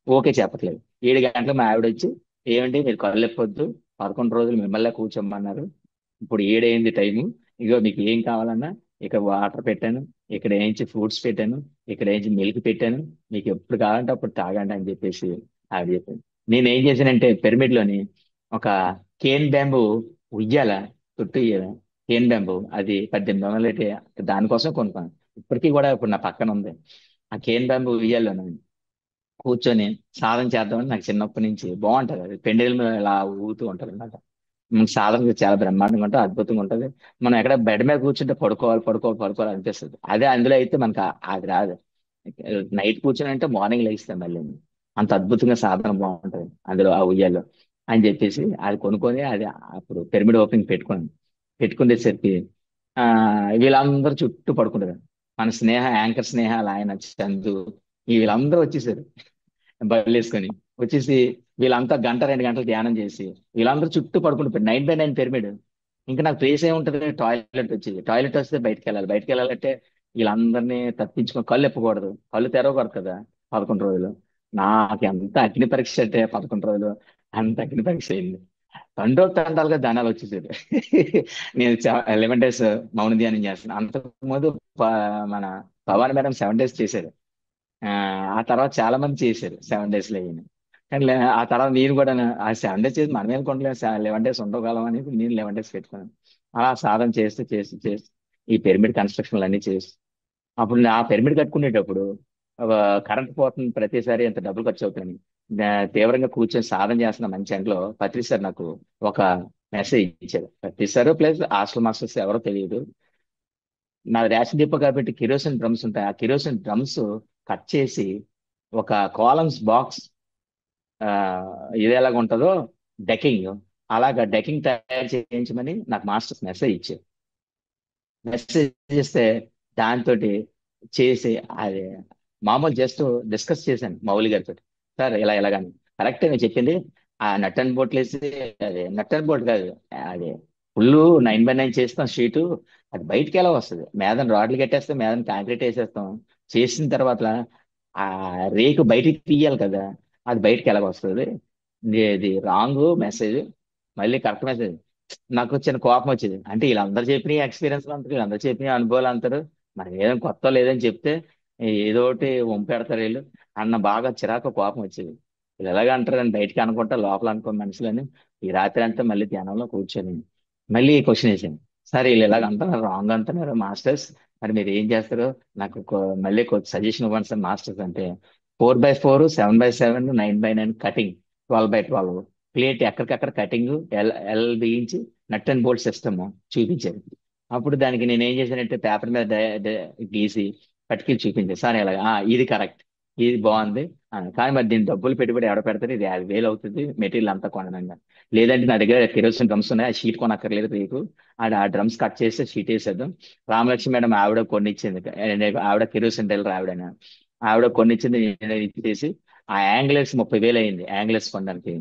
ఓకే చెప్పట్లేదు. 7 గంటలకు మా ఆవిడ వచ్చి, ఏమండి మీరు కళ్ళు ఎప్పొద్దు, 11 రోజులు మిమ్మల్ని కూర్చోమన్నారు, ఇప్పుడు 7 అయింది టైము, ఇగో మీకు ఏం కావాలన్నా ఇక్కడ వాటర్ పెట్టాను, ఇక్కడ ఏంచి ఫ్రూట్స్ పెట్టాను, ఇక్కడ ఏంచి మిల్క్ పెట్టాను, మీకు ఎప్పుడు కావాలంటే అప్పుడు తాగండి అని చెప్పేసి ఆవిడ చెప్పింది. నేను ఏం చేశానంటే పిరమిడ్ లోని ఒక కేన్ బ్యాంబు ఉయ్యాల, చుట్టూ ఉయ్యాల, కేన్ బ్యాంబు అది 1800 అయితే దానికోసం కొనుక్కోను. ఇప్పటికీ కూడా ఇప్పుడు నా పక్కన ఉంది. ఆ కేన్ బ్యాంబు ఉయ్యాలను కూర్చొని సాధన చేద్దామని నాకు చిన్నప్పటి నుంచి బాగుంటది. అది పెండెల మీద ఇలా ఊగుతూ ఉంటది అనమాట. సాధన చాలా బ్రహ్మాండంగా ఉంటుంది, అద్భుతంగా ఉంటది. మనం ఎక్కడ బెడ్ మీద కూర్చుంటే పడుకోవాలి పడుకోవాలి పడుకోవాలి అనిపిస్తుంది. అదే అందులో అయితే మనకు అది రాదు. నైట్ కూర్చొని అంటే మార్నింగ్ లేస్తాం మళ్ళీ. అంత అద్భుతంగా సాధన బాగుంటది అందులో ఆ ఉయ్యాలో అని చెప్పేసి అది కొనుక్కొని అది అప్పుడు పిరమిడ్ ఓపెనింగ్ పెట్టుకునేసరికి ఆ వీళ్ళందరూ చుట్టూ పడుకుంటారు. మన స్నేహ యాంకర్ స్నేహ ఆయన చందు ఈ వీళ్ళందరూ వచ్చేసారు బళ్ళు వేసుకొని. వచ్చేసి వీళ్ళంతా గంట 2 గంటలు ధ్యానం చేసి వీళ్ళందరూ చుట్టూ పడుకుంటారు. 9x9 pyramid. ఇంకా నాకు ప్లేస్ ఏముంటది, టాయిలెట్ వచ్చేది. టాయిలెట్ వస్తే బయటకు వెళ్ళాలి, బయటకు వెళ్ళాలంటే వీళ్ళందరినీ తప్పించుకొని కళ్ళు ఎప్పకూడదు, కళ్ళు తెరవకూడదు కదా 11 రోజులు. నాకు ఎంత అగ్ని పరీక్ష అంటే 11 రోజులు అంత అగ్ని పరీక్ష అయింది. తండోపతండాలుగా ధ్యానాలు వచ్చేసేది. నేను 11 days మౌన ధ్యానం చేస్తాను. అంతకు ముందు మన భవాని మేడం 7 days చేశారు. ఆ ఆ తర్వాత చాలా మంది చేశారు 7 days లో అయ్యింది. కానీ ఆ తర్వాత నేను కూడా ఆ 7 days చేసి మనం ఏం కొంటలేము, 11 days ఉండగలం అని నేను 11 days పెట్టుకున్నాను. అలా సాధన చేస్తూ చేస్తూ చేస్తూ ఈ పిరమిడ్ కన్స్ట్రక్షన్ అన్ని చేసి అప్పుడు నా పిరమిడ్ కట్టుకునేటప్పుడు కరెంట్ పోతుంది ప్రతిసారి ఎంత డబ్బులు ఖర్చు అవుతుంది. తీవ్రంగా కూర్చొని సాధన చేస్తున్న మంచి ఎండలో పత్రి సార్ నాకు ఒక మెసేజ్ ఇచ్చారు. పత్రి సార్ ప్లస్ హాస్టల్ మాస్టర్స్ ఎవరో తెలియదు. నా రేషన్ డిపో కాబట్టి కిరోసిన్ డ్రమ్స్ ఉంటాయి. ఆ కిరోసిన్ డ్రమ్స్ కట్ చేసి ఒక కాలమ్స్ బాక్స్ ఇది ఎలాగ ఉంటుందో డెకింగ్, అలాగా డెకింగ్ తయారు చేయించమని నాకు మాస్టర్స్ మెసేజ్ ఇచ్చారు. మెసేజ్ చేస్తే దాంతో చేసి అది మామూలు జస్ట్ డిస్కస్ చేశాను మౌలి గారితో. సార్ ఇలా ఇలాగని కరెక్ట్ నేను చెప్పింది. ఆ నట్ అండ్ బోల్ట్ వేసి, అదే నట్ అండ్ బోల్ట్ కాదు, అది ఫుల్ 9x9 చేస్తాం షీటు. అది బయటికి ఎలా వస్తుంది, మేదన రాడ్లు కట్టేస్తాం, మేదన కాంక్రీట్ వేసేస్తాం. చేసిన తర్వాత ఆ రేకు బయటికి తీయాలి కదా, అది బయటికి ఎలా వస్తుంది, ఇది రాంగ్ మెసేజ్, మళ్ళీ కరెక్ట్ మెసేజ్. నాకు చిన్న కోపం వచ్చింది. అంటే వీళ్ళందరూ చెప్పిన ఎక్స్పీరియన్స్ అంటారు, వీళ్ళందరూ చెప్పిన అనుభవాలు అంటారు, మరి ఏదో కొత్త లేదని చెప్తే ఏదో ఒకటి వంపెడతారు వీళ్ళు అన్న బాగా చిరాకు కోపం వచ్చేది. వీళ్ళు ఎలాగ అంటారని బయటికి అనుకుంటా లోపల అనుకో మనుషులని. ఈ రాత్రి అంతా మళ్ళీ ధ్యానంలో కూర్చొని మళ్ళీ క్వశ్చన్ వేసాను. సరే వీళ్ళు ఎలాగ అంటున్నారు, రాంగ్ అంటున్నారు మాస్టర్స్, మరి మీరు ఏం చేస్తారు, నాకు మళ్ళీ సజెషన్ ఇవ్వండి సార్ మాస్టర్స్ అంటే. 4x4, 7x7, 9x9 cutting, 12x12 plate ఎక్కడికక్కడ కటింగ్, ఎల్ బిగించి నట్ అండ్ బోల్ట్ సిస్టమ్ చూపించారు. అప్పుడు దానికి నేను ఏం చేశానంటే పేపర్ మీద గీసి పట్టుకెళ్ళి చూపించాను. సార్ ఇలాగా ఇది కరెక్ట్, ఇది బాగుంది కానీ మరి దీని డబ్బులు పెట్టుబడి ఎవడ పెడతారు, ఇది 50,000 అవుతుంది మెటీరియల్ అంతా కొనడంగా. లేదంటే నా దగ్గర కిరోసిన్ డ్రమ్స్ ఉన్నాయి, ఆ షీట్ కొనక్కర్లేదు మీకు, ఆ డ్రమ్స్ కట్ చేస్తే షీట్ వేసేద్దాం. రామలక్ష్మి మేడం ఆవిడ కొన్ని ఇచ్చింది, ఆవిడ కిరోసిన్ డైలర్ ఆవిడైనా, ఆవిడ కొన్ని ఇచ్చింది, నేను ఇచ్చేసి ఆ యాంగిలర్స్ 30,000 అయింది యాంగిలర్స్ కొనడానికి.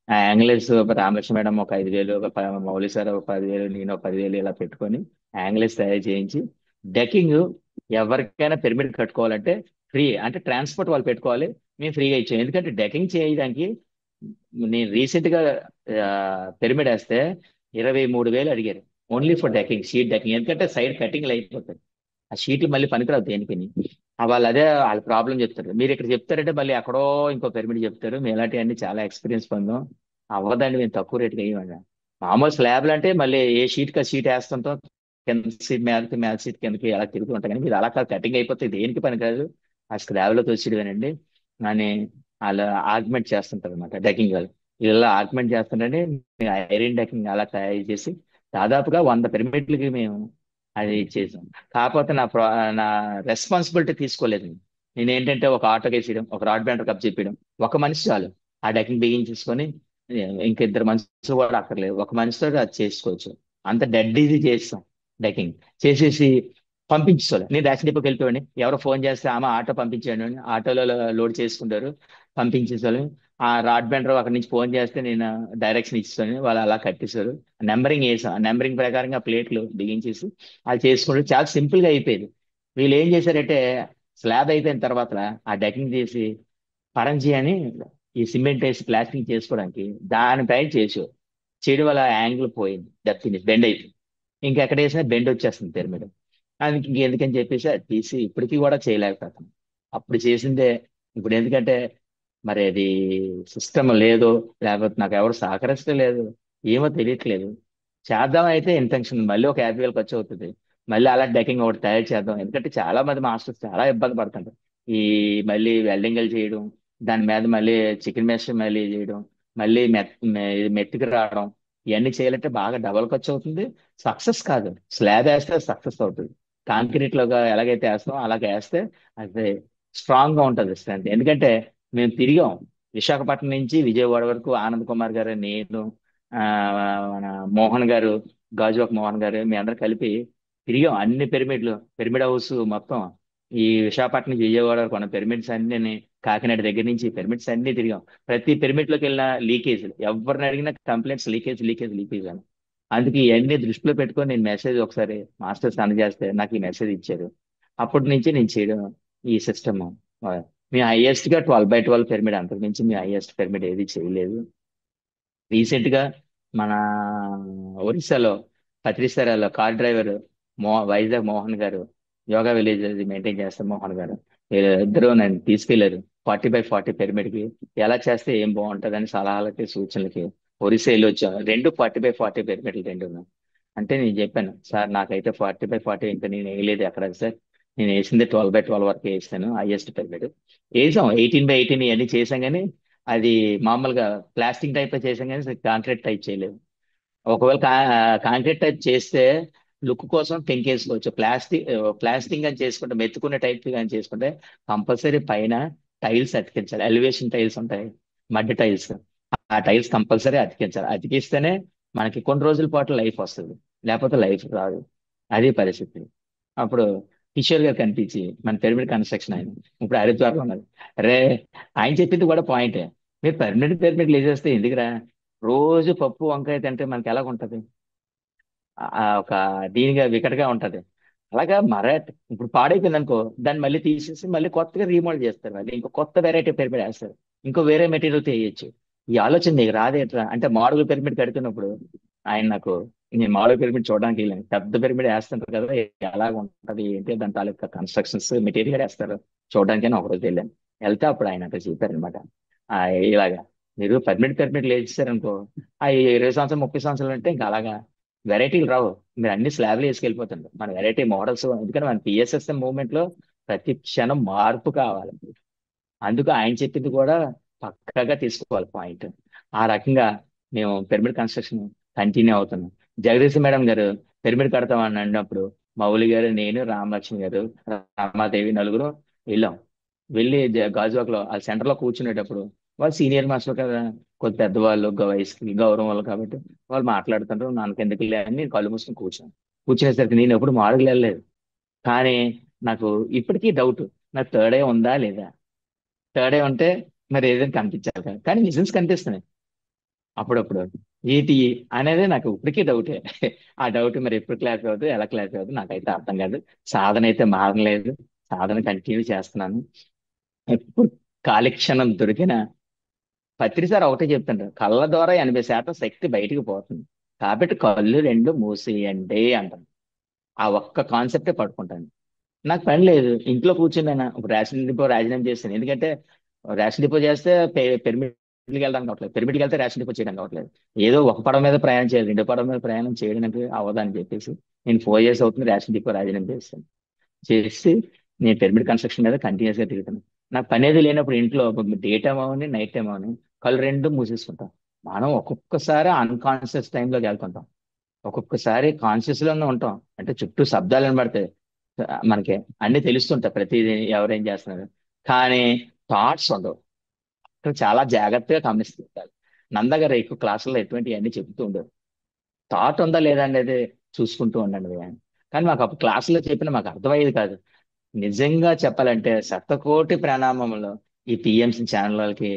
ఆ యాంగిలర్స్ రామలక్ష్మి మేడం ఒక 5,000, మౌలి సార్ ఒక 10,000, నేను ఒక 10,000 ఇలా పెట్టుకొని యాంగిలర్స్ తయారు చేయించి డెకింగ్ ఎవరికైనా పిరమిడ్ కట్టుకోవాలంటే ఫ్రీ, అంటే ట్రాన్స్పోర్ట్ వాళ్ళు పెట్టుకోవాలి, మేము ఫ్రీగా ఇచ్చాం. ఎందుకంటే డెకింగ్ చేయడానికి నేను రీసెంట్ గా పిరమిడ్ వేస్తే 23,000 అడిగారు ఓన్లీ ఫర్ డెకింగ్, షీట్ డెకింగ్. ఎందుకంటే సైడ్ కటింగ్లు అయిపోతాయి, ఆ షీట్లు మళ్ళీ పనికిరావు దేనికి. వాళ్ళు అదే వాళ్ళ ప్రాబ్లం చెప్తారు. మీరు ఇక్కడ చెప్తారంటే మళ్ళీ ఎక్కడో ఇంకో పిరమిడ్ చెప్తారు. మేము ఇలాంటివన్నీ చాలా ఎక్స్పీరియన్స్ పొందాం, అవ్వదండి మేము తక్కువ రేటుకి అయ్యామండి. మామూలు స్లాబ్లు అంటే మళ్ళీ ఏ షీట్ కా షీట్ వేస్తుంటాం, కింద సీట్ మీద సీట్ కిందకి అలా తిరుగుతూ ఉంటాయి. కానీ మీరు అలా కాదు, కటింగ్ అయిపోతే దేనికి పని కాదు, ఆ స్క్రాబ్లో తోసిడమేనండి అని అలా ఆర్గ్యుమెంట్ చేస్తుంటారు అనమాట డెకింగ్ వాళ్ళు. ఇలా ఆర్గ్యుమెంట్ చేస్తుంటే ఐరన్ డెకింగ్ అలా తయారు చేసి దాదాపుగా 100 పిరమిడ్లకి మేము అది ఇచ్చేసాం. కాకపోతే నా రెస్పాన్సిబిలిటీ తీసుకోలేదు. నేను ఏంటంటే ఒక ఆటో వేసేయడం, ఒక రాడ్ బ్యాండర్ కప్ చెప్పడం, ఒక మనిషి చాలు ఆ డెకింగ్ బిగించేసుకొని, ఇంక ఇద్దరు మనుషులు కూడా అక్కర్లేదు, ఒక మనిషితో అది చేసుకోవచ్చు. అంత డెడ్ ఈజీ చేస్తాం డెకింగ్ చేసేసి పంపించాలి. నేను రేషన్ డిపోకి వెళ్ళిపోయాను, ఎవరో ఫోన్ చేస్తే ఆమె ఆటో పంపించాను, ఆటోలో లోడ్ చేసుకుంటారు, పంపించేసారు. ఆ రాడ్ బెండర్ అక్కడి నుంచి ఫోన్ చేస్తే నేను డైరెక్షన్ ఇస్తాను, వాళ్ళు అలా కట్టేశారు. నెంబరింగ్ వేసాం, ఆ నెంబరింగ్ ప్రకారంగా ప్లేట్లు బిగించేసి అది చేసుకుంటే చాలా సింపుల్ గా అయిపోయింది. వీళ్ళు ఏం చేశారంటే స్లాబ్ అయిపోయిన తర్వాత ఆ డెకింగ్ చేసి పరంజీ అని ఈ సిమెంట్ వేసి ప్లాస్టింగ్ చేసుకోవడానికి దానిపైన చేసారు. చేయడం వల్ల యాంగిల్ పోయింది, డెప్త్ బెండ్ అయిపోయింది. ఇంకెక్కడ వేసినా బెండ్ వచ్చేస్తుంది పిరమిడ్. అది ఇంకెందుకని చెప్పేసి అది తీసి ఇప్పటికీ కూడా చేయలేకపోతాం. అప్పుడు చేసిందే ఇప్పుడు ఎందుకంటే మరి అది సిస్టమ్ లేదు, లేకపోతే నాకు ఎవరు సహకరిస్తలేదు, ఏమో తెలియట్లేదు. చేద్దాం అయితే ఇంటెన్షన్, మళ్ళీ ఒక 50,000 ఖర్చు అవుతుంది. మళ్ళీ అలా డెకింగ్ ఒకటి తయారు చేద్దాం, ఎందుకంటే చాలా మంది మాస్టర్స్ చాలా ఇబ్బంది పడుతుంటారు. ఈ మళ్ళీ వెల్డింగ్లు చేయడం, దాని మీద మళ్ళీ చికెన్ మెష్ మళ్ళీ చేయడం, మళ్ళీ మెత్తికి రావడం, ఇవన్నీ చేయాలంటే బాగా డబల్ ఖర్చు అవుతుంది. సక్సెస్ కాదు, స్లాబ్ వేస్తే సక్సెస్ అవుతుంది. కాంక్రీట్ లో ఎలాగైతే వేస్తామో అలాగే వేస్తే అది స్ట్రాంగ్ గా ఉంటుంది స్ట్రెంత్. ఎందుకంటే మేము తిరిగాం విశాఖపట్నం నుంచి విజయవాడ వరకు, ఆనంద్ కుమార్ గారు, నేను, ఆ, మన మోహన్ గారు, గాజువాక్ మోహన్ గారు, మీ అందరు కలిపి తిరిగాం అన్ని పిరమిడ్లు, పిరమిడ్ హౌస్ మొత్తం ఈ విశాఖపట్నం నుంచి విజయవాడ వరకు ఉన్న పిరమిడ్స్ అన్ని, కాకినాడ దగ్గర నుంచి పిరమిడ్స్ అన్ని తిరిగాం. ప్రతి పిరమిడ్ లోకి వెళ్ళిన లీకేజ్, ఎవరిని అడిగినా కంప్లైంట్స్ లీకేజ్ లీకేజ్ లీకేజ్ అని. అందుకే ఇవన్నీ దృష్టిలో పెట్టుకొని నేను మెసేజ్ ఒకసారి మాస్టర్స్ అందజేస్తే నాకు ఈ మెసేజ్ ఇచ్చారు. అప్పటి నుంచి నేను చేయడం ఈ సిస్టమ్. మీ హైయెస్ట్ గా 12x12 పిరమిడ్, అంతకు మించి మీ హైయెస్ట్ పిరమిడ్ ఏది చేయలేదు. రీసెంట్ గా మన ఒరిస్సాలో పత్రిసారాలో కార్ డ్రైవర్ వైజాగ్ మోహన్ గారు, యోగా విలేజ్ అది మెయింటైన్ చేస్తారు మోహన్ గారు, ఇద్దరు నన్ను తీసుకెళ్లారు 40x40 పిరమిడ్ కి. ఎలా చేస్తే ఏం బాగుంటది అని సలహాలకి సూచనలకి ఒరిస్సా వెళ్ళి వచ్చాం. రెండు 40x40 పిరమిడ్లు రెండు. అంటే నేను చెప్పాను, సార్ నాకైతే 40x40 ఇంకా నేను వేయలేదు ఎక్కడ సార్, నేను వేసింది 12x12 వరకు వేసాను హైయెస్ట్ పిరమిడ్. వేసాం 18x18 ఇవన్నీ చేసాం, కానీ అది మామూలుగా ప్లాస్టిక్ టైప్ చేసాం, కానీ కాంక్రీట్ టైప్ చేయలేదు. ఒకవేళ కాంక్రీట్ టైప్ చేస్తే లుక్ కోసం పెంకేసుకోవచ్చు. ప్లాస్టింగ్ అని చేసుకుంటే, మెత్తుకునే టైప్ కానీ చేసుకుంటే కంపల్సరీ పైన టైల్స్ అతికించాలి. ఎలివేషన్ టైల్స్ ఉంటాయి, మడ్ టైల్స్, ఆ టైల్స్ కంపల్సరీ అతికించాలి. అతికిస్తేనే మనకి కొన్ని రోజుల పాటు లైఫ్ వస్తుంది, లేకపోతే లైఫ్ రాదు. అది పరిస్థితి. అప్పుడు కిషోర్ గారు కనిపించి, మన పిరమిడ్ కన్స్ట్రక్షన్ ఆయన ఇప్పుడు హరిద్వార్లో ఉన్నది. రే, ఆయన చెప్పింది కూడా పాయింటే, మీరు పర్మనెంట్ పిరమిడ్ లేసేస్తే ఎందుకురా, రోజు పప్పు వంకాయ తింటే మనకి ఎలాగుంటది, ఒక దీనిగా వికటగా ఉంటది. అలాగా ఇప్పుడు పాడైపోయింది అనుకో, దాన్ని మళ్ళీ తీసేసి మళ్ళీ కొత్తగా రీమోడల్ చేస్తారు, మళ్ళీ ఇంకో కొత్త వెరైటీ పిరమిడ్ వేస్తారు, ఇంకో వేరే మెటీరియల్ వేయచ్చు. ఈ ఆలోచన నీకు రాదేట్రా అంటే, మోడల్ పిరమిడ్ కడుతున్నప్పుడు ఆయన నాకు, నేను మోడల్ పిరమిడ్ చూడడానికి వెళ్ళాను, పెద్ద పిరమిడ్ వేస్తుంటారు కదా ఎలా ఉంటది ఏంటి దాని తాలూకా కన్స్ట్రక్షన్స్ మెటీరియల్ వేస్తారు చూడడానికి అని ఒకరోజు వెళ్ళాను. వెళ్తే అప్పుడు ఆయన అక్కడ చెప్పారనమాట, ఇలాగా మీరు పిరమిడ్ వేసేసారనుకో, ఆ 20 సంవత్సరాలు 30 సంవత్సరాలు అంటే ఇంకా అలాగా వెరైటీలు రావు, మీరు అన్ని స్లాబ్లు వేసుకెళ్ళిపోతుంది. మన వెరైటీ మోడల్స్, ఎందుకంటే మన పిఎస్ఎస్ఎం మూవ్మెంట్ లో ప్రతి క్షణం మార్పు కావాలి. అందుకు ఆయన చెప్పింది కూడా పక్కగా తీసుకోవాలి పాయింట్. ఆ రకంగా మేము పిరమిడ్ కన్స్ట్రక్షన్ కంటిన్యూ అవుతున్నాం. జగదీశ్ మేడం గారు పిరమిడ్ కడతామని అన్నప్పుడు మౌలి గారు, నేను, రామలక్ష్మి గారు, రామాదేవి నలుగురు వెళ్ళాం. వెళ్ళి గాజువాక్ లో ఆ సెంటర్ లో కూర్చునేటప్పుడు, వాళ్ళు సీనియర్ మాస్టర్ కదా, కొద్ది పెద్దవాళ్ళు, వయసుకి గౌరవం వాళ్ళు కాబట్టి వాళ్ళు మాట్లాడుతుంటారు, నాకు ఎందుకు అని నేను కళ్ళు మూసుకొని కూర్చున్నాను. కూర్చునేసరికి నేను ఎప్పుడు మాడుగులు వెళ్ళలేదు, కానీ నాకు ఇప్పటికీ డౌట్, నాకు థర్డ్ ఐ ఉందా లేదా. థర్డ్ ఐ ఉంటే మరి ఏదైనా కనిపించాలి కదా, కానీ విజన్స్ కనిపిస్తున్నాయి అప్పుడప్పుడు. ఏంటి అనేది నాకు ఇప్పటికీ డౌటే. ఆ డౌట్ మరి ఎప్పుడు క్లాస్ అవుతుంది, ఎలా క్లాస్ అవుతుంది నాకైతే అర్థం కాదు. సాధన అయితే మారలేదు, సాధన కంటిన్యూ చేస్తున్నాను. ఎప్పుడు కాలి క్షణం దొరికిన పత్రిసారి ఒకటే చెప్తుంటారు, కళ్ళ ద్వారా 80% శక్తి బయటికి పోతుంది, కాబట్టి కళ్ళు రెండు మూసేయండి అంటాను. ఆ ఒక్క కాన్సెప్టే పడుకుంటాను. నాకు పని లేదు, ఇంట్లో కూర్చున్నాను, ఇప్పుడు రేషన్ డిపో రాజీనామా చేస్తాను. ఎందుకంటే రేషన్ డిపో చేస్తే పిరమిడ్కి వెళ్ళడానికి అవ్వట్లేదు, పిరమిడ్కి వెళ్తే రేషన్ డిపో చేయడానికి అవ్వట్లేదు. ఏదో ఒక పడవ మీద ప్రయాణం చేయాలి, రెండు పడవ మీద ప్రయాణం చేయడానికి అవ్వదని చెప్పేసి నేను 4 years అవుతుంది రేషన్ డిపో రాజీనామా చేస్తాను. చేసి నేను పిరమిడ్ కన్స్ట్రక్షన్ మీద కంటిన్యూస్ గా తిరుగుతాను. నాకు పని ఏది లేనప్పుడు ఇంట్లో డే టైం అవని నైట్ టైం అవని కళ్ళు రెండు మూసేసుకుంటాం. మనం ఒక్కొక్కసారి అన్కాన్షియస్ టైంలోకి వెళ్తుంటాం, ఒక్కొక్కసారి కాన్షియస్ లోనే ఉంటాం. అంటే చుట్టూ శబ్దాలు వినబడతాయి, మనకి అన్ని తెలుస్తుంటాయి, ప్రతిదీ ఎవరేం చేస్తున్నారు, కానీ థాట్స్ ఉండవు. ఇక్కడ చాలా జాగ్రత్తగా గమనిస్తుంటారు. నందగారు ఎక్కువ క్లాసుల్లో ఎటువంటివన్నీ చెబుతూ ఉండరు. థాట్ ఉందా లేదా అనేది చూసుకుంటూ ఉండండి అని. కానీ మాకు అప్పుడు క్లాసులో చెప్పిన మాకు అర్థమయ్యేది కాదు. నిజంగా చెప్పాలంటే శతకోటి ప్రణామములు ఈ పిఎంసి ఛానల్ వాళ్ళకి,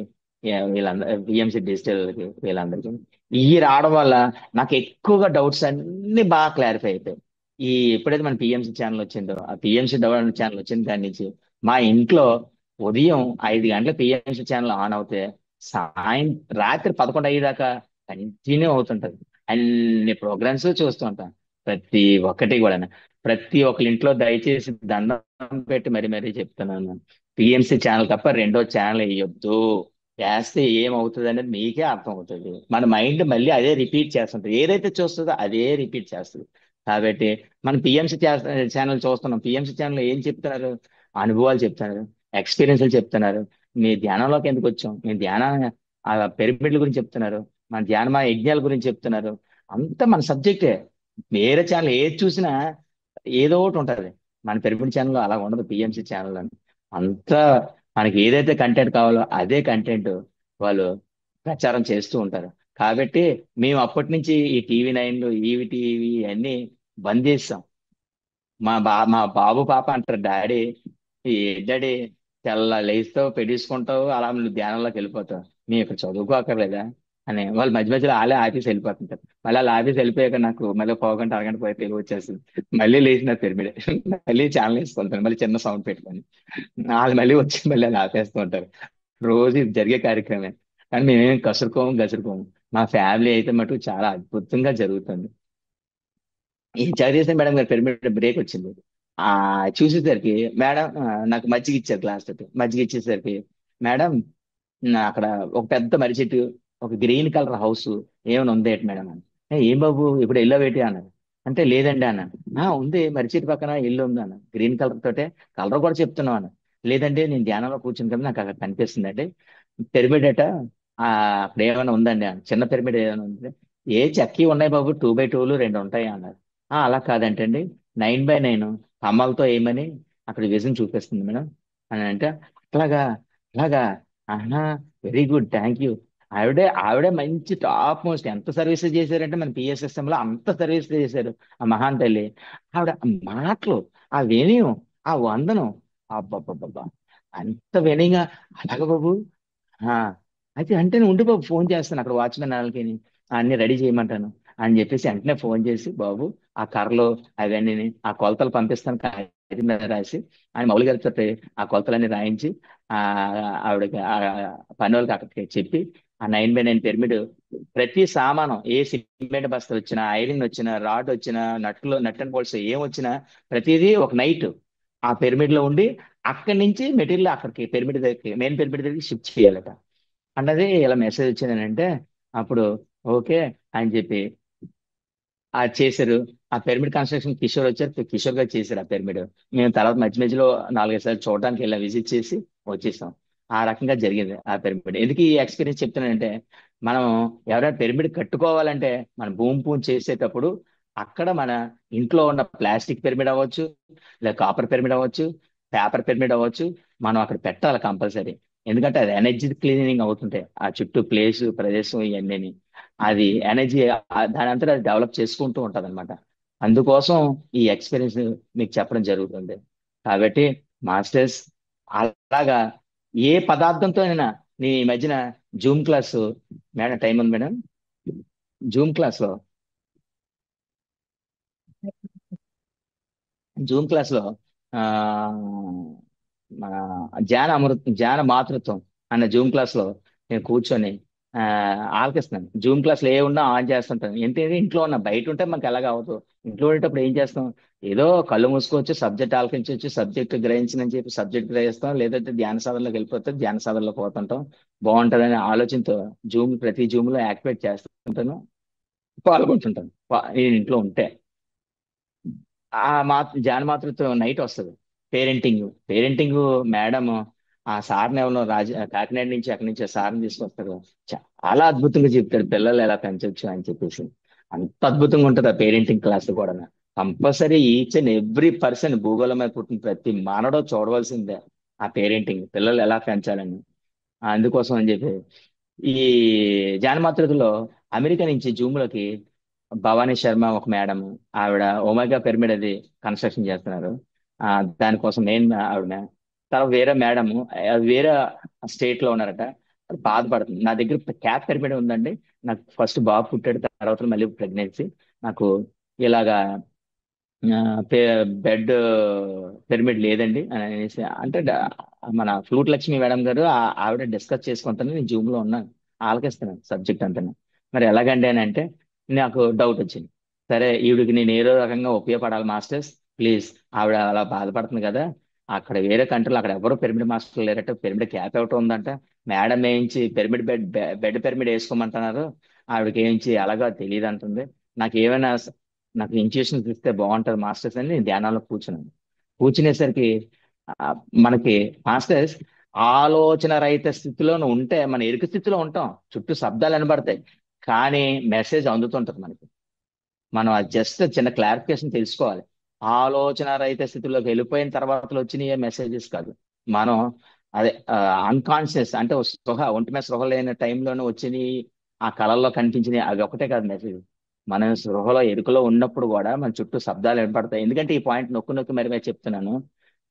వీళ్ళందరూ పిఎంసి డిజిటల్కి, వీళ్ళందరికీ ఈ రావడం వల్ల నాకు ఎక్కువగా డౌట్స్ అన్ని బాగా క్లారిఫై అయిపోయాయి. ఈ ఎప్పుడైతే మన పిఎంసి ఛానల్ వచ్చిందో, ఆ పిఎంసి ఛానల్ వచ్చిన దాని నుంచి మా ఇంట్లో ఉదయం 5 గంటల పిఎంసి ఛానల్ ఆన్ అవుతే రాత్రి 11 అయ్యేదాకా కంటిన్యూ అవుతుంటది. అన్ని ప్రోగ్రామ్స్ చూస్తూ ఉంటాను, ప్రతి ఒక్కటి కూడా. ప్రతి ఒక్కరి ఇంట్లో దయచేసి దండం పెట్టి మరీ చెప్తున్నాను, పిఎంసి ఛానల్ తప్ప రెండో ఛానల్ వేయొద్దు. వేస్తే ఏమవుతుంది అనేది మీకే అర్థం అవుతుంది. మన మైండ్ మళ్ళీ అదే రిపీట్ చేస్తుంటుంది, ఏదైతే చూస్తుందో అదే రిపీట్ చేస్తుంది. కాబట్టి మనం పిఎంసి ఛానల్ చూస్తున్నాం, పిఎంసి ఛానల్ ఏం చెప్తున్నారు, అనుభవాలు చెప్తున్నారు, ఎక్స్పీరియన్స్లు చెప్తున్నారు. మీ ధ్యానంలోకి ఎందుకు వచ్చాం, మీ ఆ పిరమిడ్ల గురించి చెప్తున్నారు, మన ధ్యాన యజ్ఞాల గురించి చెప్తున్నారు. అంతా మన సబ్జెక్టే. వేరే ఛానల్ ఏది చూసినా ఏదో ఒకటి ఉంటది, మన పిరమిడ్ ఛానల్లో అలా ఉండదు. పిఎంసి ఛానల్ అని అంతా మనకి ఏదైతే కంటెంట్ కావాలో అదే కంటెంట్ వాళ్ళు ప్రచారం చేస్తూ ఉంటారు. కాబట్టి మేము అప్పటి నుంచి ఈ టీవీ 9లు, ఈవి టీవీ అన్ని బంద్ చేస్తాం. మా బాబు పాప అంటారు, డాడీ ఈ డాడీ తెల్ల లేస్తావు, పెట్టేసుకుంటావు, అలా నువ్వు ధ్యానంలోకి వెళ్ళిపోతావు, మేము ఇక్కడ చదువుకోకర్లేదా అని వాళ్ళు మధ్య మధ్యలో వాళ్ళే ఆఫీస్ వెళ్ళిపోతుంటారు. మళ్ళీ వాళ్ళ ఆఫీస్ వెళ్ళిపోయాక నాకు మళ్ళీ 1 గంట అరగంట పోయి తెలివి వచ్చేస్తుంది. మళ్ళీ లేచిన పిరమిడ్ మళ్ళీ ఛానల్ వేసుకుంటాను, మళ్ళీ చిన్న సౌండ్ పెట్టుకొని వాళ్ళు మళ్ళీ వచ్చి మళ్ళీ అలా ఆపేస్తూ ఉంటారు. రోజు ఇది జరిగే కార్యక్రమే. కానీ మేమేం గసురుకోము. మా ఫ్యామిలీ అయితే మటుకు చాలా అద్భుతంగా జరుగుతుంది. ఈ చదివేసిన మేడం గారు పిరమిడ్ బ్రేక్ వచ్చింది. ఆ చూసేసరికి మేడం నాకు మజ్జిగ ఇచ్చారు, గ్లాస్ తోటి మజ్జిగ ఇచ్చేసరికి, మేడం అక్కడ ఒక పెద్ద మర్రి చెట్టు, ఒక గ్రీన్ కలర్ హౌస్ ఏమైనా ఉంది ఏంటి మేడం అని. ఏం బాబు ఇప్పుడు ఎల్లో వేటి అన్నారు. అంటే లేదండి అన్నాను. ఉంది, మర్రి చెట్టు పక్కన ఇల్లు ఉంది అన్న, గ్రీన్ కలర్ తోటే, కలర్ కూడా చెప్తున్నావు అన్న. లేదండి నేను ధ్యానంలో కూర్చుని కదా నాకు అక్కడ కనిపిస్తుందండి పిరమిడ్ అట, అక్కడ ఏమైనా ఉందండి అన్న. చిన్న పిరమిడ్ ఏమైనా ఉంది, ఏ చెక్కి ఉన్నాయి బాబు, 2x2లు రెండు ఉంటాయి అన్నారు. అలా కాదంటండి, 9x9 కమ్మలతో ఏమని అక్కడ విజన్ చూపిస్తుంది మేడం అని అంటే, అట్లాగా అలాగా, ఆహా, వెరీ గుడ్, థ్యాంక్ యూ. ఆవిడే మంచి టాప్ మోస్ట్, ఎంత సర్వీసెస్ చేశారంటే మన పిఎస్ఎస్ఎం లో అంత సర్వీస్ చేశారు ఆ మహాన్ తల్లి. ఆవిడ మాటలు, ఆ వినయం, ఆ వందనం, అబ్బబ్బబ్బబ్బా, అంత వినయంగా, అలాగ బాబు, ఆ, అయితే అంటే నేను ఉండి బాబు ఫోన్ చేస్తాను అక్కడ వాచ్మెన్ వాళ్ళకి, అన్ని రెడీ చేయమంటాను అని చెప్పేసి వెంటనే ఫోన్ చేసి, బాబు ఆ కర్రలు అవన్నీ ఆ కొలతలు పంపిస్తాను కాగితం మీద రాసి ఆయన మౌలి గారితో ఆ కొలతలన్నీ రాయించి ఆ ఆవిడకి పని వాళ్ళకి అక్కడికి చెప్పి ఆ 9x9 పిరమిడ్ ప్రతి సామానం, ఏ సిమెంట్ బస్తాలు వచ్చినా, ఐరన్ వచ్చినా, రాడ్ వచ్చినా, నట్ అండ్ బోల్ట్స్ ఏం వచ్చినా ప్రతిదీ ఒక నైట్ ఆ పిరమిడ్ లో ఉండి అక్కడి నుంచి మెటీరియల్ అక్కడికి పిరమిడ్ దగ్గరికి, మెయిన్ పిరమిడ్ దగ్గరికి షిఫ్ట్ చేయాలట అన్నది ఇలా మెసేజ్ వచ్చిందని అంటే, అప్పుడు ఓకే అని చెప్పి చేశారు. ఆ పిరమిడ్ కన్స్ట్రక్షన్ కిషోర్ వచ్చారు, కిషోర్ గారు చేశారు ఆ పిరమిడ్. మేము తర్వాత మధ్య మధ్యలో 4 5 సార్లు చూడడానికి వెళ్ళి విజిట్ చేసి వచ్చేసాం. ఆ రకంగా జరిగింది ఆ పిరమిడ్. ఎందుకు ఈ ఎక్స్పీరియన్స్ చెప్తున్నానంటే, మనం ఎవరైనా పిరమిడ్ కట్టుకోవాలంటే మన భూమి పూజ చేసేటప్పుడు అక్కడ మన ఇంట్లో ఉన్న ప్లాస్టిక్ పిరమిడ్ అవ్వచ్చు, లేదా కాపర్ పిరమిడ్ అవ్వచ్చు, పేపర్ పిరమిడ్ అవ్వచ్చు, మనం అక్కడ పెట్టాలి కంపల్సరీ. ఎందుకంటే అది ఎనర్జీ క్లీనింగ్ అవుతుంటాయి ఆ చుట్టూ ప్లేస్ ప్రదేశం ఇవన్నీ. అది ఎనర్జీ దాని అంతా అది డెవలప్ చేసుకుంటూ ఉంటది అనమాట. అందుకోసం ఈ ఎక్స్పీరియన్స్ మీకు చెప్పడం జరుగుతుంది. కాబట్టి మాస్టర్స్, అలాగా ఏ పదార్థంతో అయినా, నేను ఈ మధ్యన జూమ్ క్లాస్, మేడం టైం ఉంది మేడం, జూమ్ క్లాస్ లో జూమ్ క్లాస్ లో ఆ మన ధ్యాన మాతృత్వం అన్న జూమ్ క్లాస్ లో నేను కూర్చొని ఆ ఆలకిస్తున్నాను. జూమ్ క్లాస్ లో ఏ ఉన్నా ఆన్ చేస్తుంటాను. ఏంటంటే ఇంట్లో ఉన్న, బయట ఉంటే మనకి ఎలాగ అవ్వదు, ఇంట్లో ఉండేటప్పుడు ఏం చేస్తాం? ఏదో కళ్ళు మూసుకోవచ్చు, సబ్జెక్ట్ ఆలకించవచ్చు, సబ్జెక్ట్ గ్రహించనని చెప్పి సబ్జెక్ట్ గ్రహిస్తాం, లేదంటే ధ్యాన సాధనలోకి వెళ్ళిపోతే ధ్యాన సాధనలో పోతుంటాం. బాగుంటుందనే ఆలోచనతో ప్రతి జూమ్ లో యాక్టివేట్ చేస్తుంటాను, పాల్గొంటుంటాను. నేను ఇంట్లో ఉంటే ఆ జాన మాతృత్వం నైట్ వస్తుంది. పేరెంటింగ్ మేడం ఆ సార్ని ఎవరో కాకినాడ నుంచి అక్కడి నుంచి సార్ని తీసుకొస్తారు. చాలా అద్భుతంగా చెప్తారు పిల్లలు ఎలా పెంచవచ్చు అని చెప్పేసి. అంత అద్భుతంగా ఉంటుంది ఆ పేరెంటింగ్ క్లాస్ కూడా. Compulsory each and every person భూగోళం మీద పుట్టిన ప్రతి మానవుడు చూడవలసిందే ఆ పేరెంటింగ్, పిల్లలు ఎలా పెంచాలని. అందుకోసం అని చెప్పి ఈ జానమాతృకలో అమెరికా నుంచి జూమ్ లోకి భవానీ శర్మ ఒక మేడం, ఆవిడ ఒమేగా పిరమిడ్ అది కన్స్ట్రక్షన్ చేస్తున్నారు. ఆ దానికోసం మెయిన్ ఆవిడ. తర్వాత వేరే మేడం వేరే స్టేట్ లో ఉన్నారట. అది బాధపడుతుంది, నా దగ్గర క్యాప్ పిరమిడ్ ఉందండి, నాకు ఫస్ట్ బాబు పుట్టాడు, తర్వాత మళ్ళీ ప్రెగ్నెన్సీ, నాకు ఇలాగా బెడ్ పిరమిడ్ లేదండి అని అనేసి అంటే మన ఫ్లూట్ లక్ష్మి మేడం గారు ఆవిడ డిస్కస్ చేసుకుంటాను, నేను జూమ్ లో ఉన్నాను, ఆలకిస్తున్నాను సబ్జెక్ట్ అంతా. మరి ఎలాగండి అని అంటే నాకు డౌట్ వచ్చింది. సరే ఈవిడికి నేను ఏదో రకంగా ఉపయోగపడాలి మాస్టర్స్, ప్లీజ్. ఆవిడ అలా బాధపడుతుంది కదా, అక్కడ వేరే కంట్రీలో అక్కడ ఎవరు పిరమిడ్ మాస్టర్ లేరట, పిరమిడ్ క్యాప్ ఒకటి ఉందంట, మేడం వేయించి పిరమిడ్ బెడ్ పిరమిడ్ వేసుకోమంటున్నారు, ఆవిడకి వేయించి అలాగా తెలియదు అంటుంది. నాకు ఏమైనా నాకు ఇన్స్టిట్యూషన్స్ ఇస్తే బాగుంటుంది మాస్టర్స్ అని నేను ధ్యానంలో కూర్చున్నాను. కూర్చునేసరికి ఆ, మనకి మాస్టర్స్ ఆలోచన రహిత స్థితిలో ఉంటే మన ఎరుక స్థితిలో ఉంటాం, చుట్టూ శబ్దాలు వినబడతాయి, కానీ మెసేజ్ అందుతుంటది మనకి. మనం అది జస్ట్ చిన్న క్లారిఫికేషన్ తెలుసుకోవాలి. ఆలోచన రహిత స్థితిలోకి వెళ్ళిపోయిన తర్వాత వచ్చిన మెసేజెస్ కాదు, మనం అదే అన్కాన్షియస్ అంటే ఒంటి మీద స్పృహ లేని టైంలోనే వచ్చిన ఆ కళల్లో కనిపించినవి అవి ఒకటే కాదు మెసేజ్. మనం స్పృహలో ఎరుకలో ఉన్నప్పుడు కూడా మన చుట్టూ శబ్దాలు వినపడతాయి. ఎందుకంటే ఈ పాయింట్ నొక్కి నొక్కి మరి నేను చెప్తున్నాను,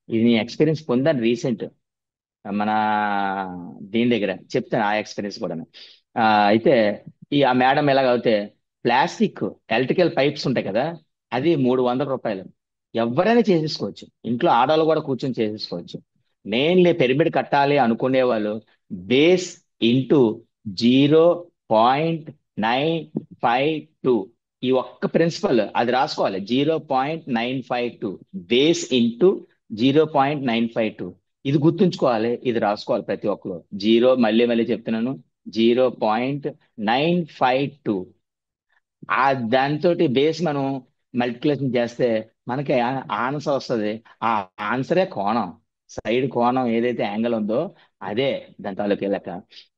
ఇది ఎక్స్పీరియన్స్ పొందాను రీసెంట్. మన దీని దగ్గర చెప్తాను ఆ ఎక్స్పీరియన్స్ కూడా. అయితే ఆ మేడం ఎలాగైతే ప్లాస్టిక్ ఎలక్ట్రికల్ పైప్స్ ఉంటాయి కదా, అది రూ. 300. ఎవరైనా చేసేసుకోవచ్చు, ఇంట్లో ఆడవాళ్ళు కూడా కూర్చొని చేసేసుకోవచ్చు. నేను పిరమిడ్ కట్టాలి అనుకునే వాళ్ళు బేస్ ఇంటూ 0.952, ఈ ఒక్క ప్రిన్సిపల్ అది రాసుకోవాలి. 0.952 బేస్ ఇంటూ 0.952, ఇది గుర్తుంచుకోవాలి, ఇది రాసుకోవాలి ప్రతి ఒక్కరు. మళ్ళీ మళ్ళీ చెప్తున్నాను, 0.952. ఆ దాంతో బేస్ మనం మల్టిప్లికేషన్ చేస్తే మనకి ఆన్సర్ వస్తుంది. ఆ ఆన్సరే కోణం, సైడ్ కోణం ఏదైతే యాంగిల్ ఉందో అదే దాని తాలూకు లెక్క.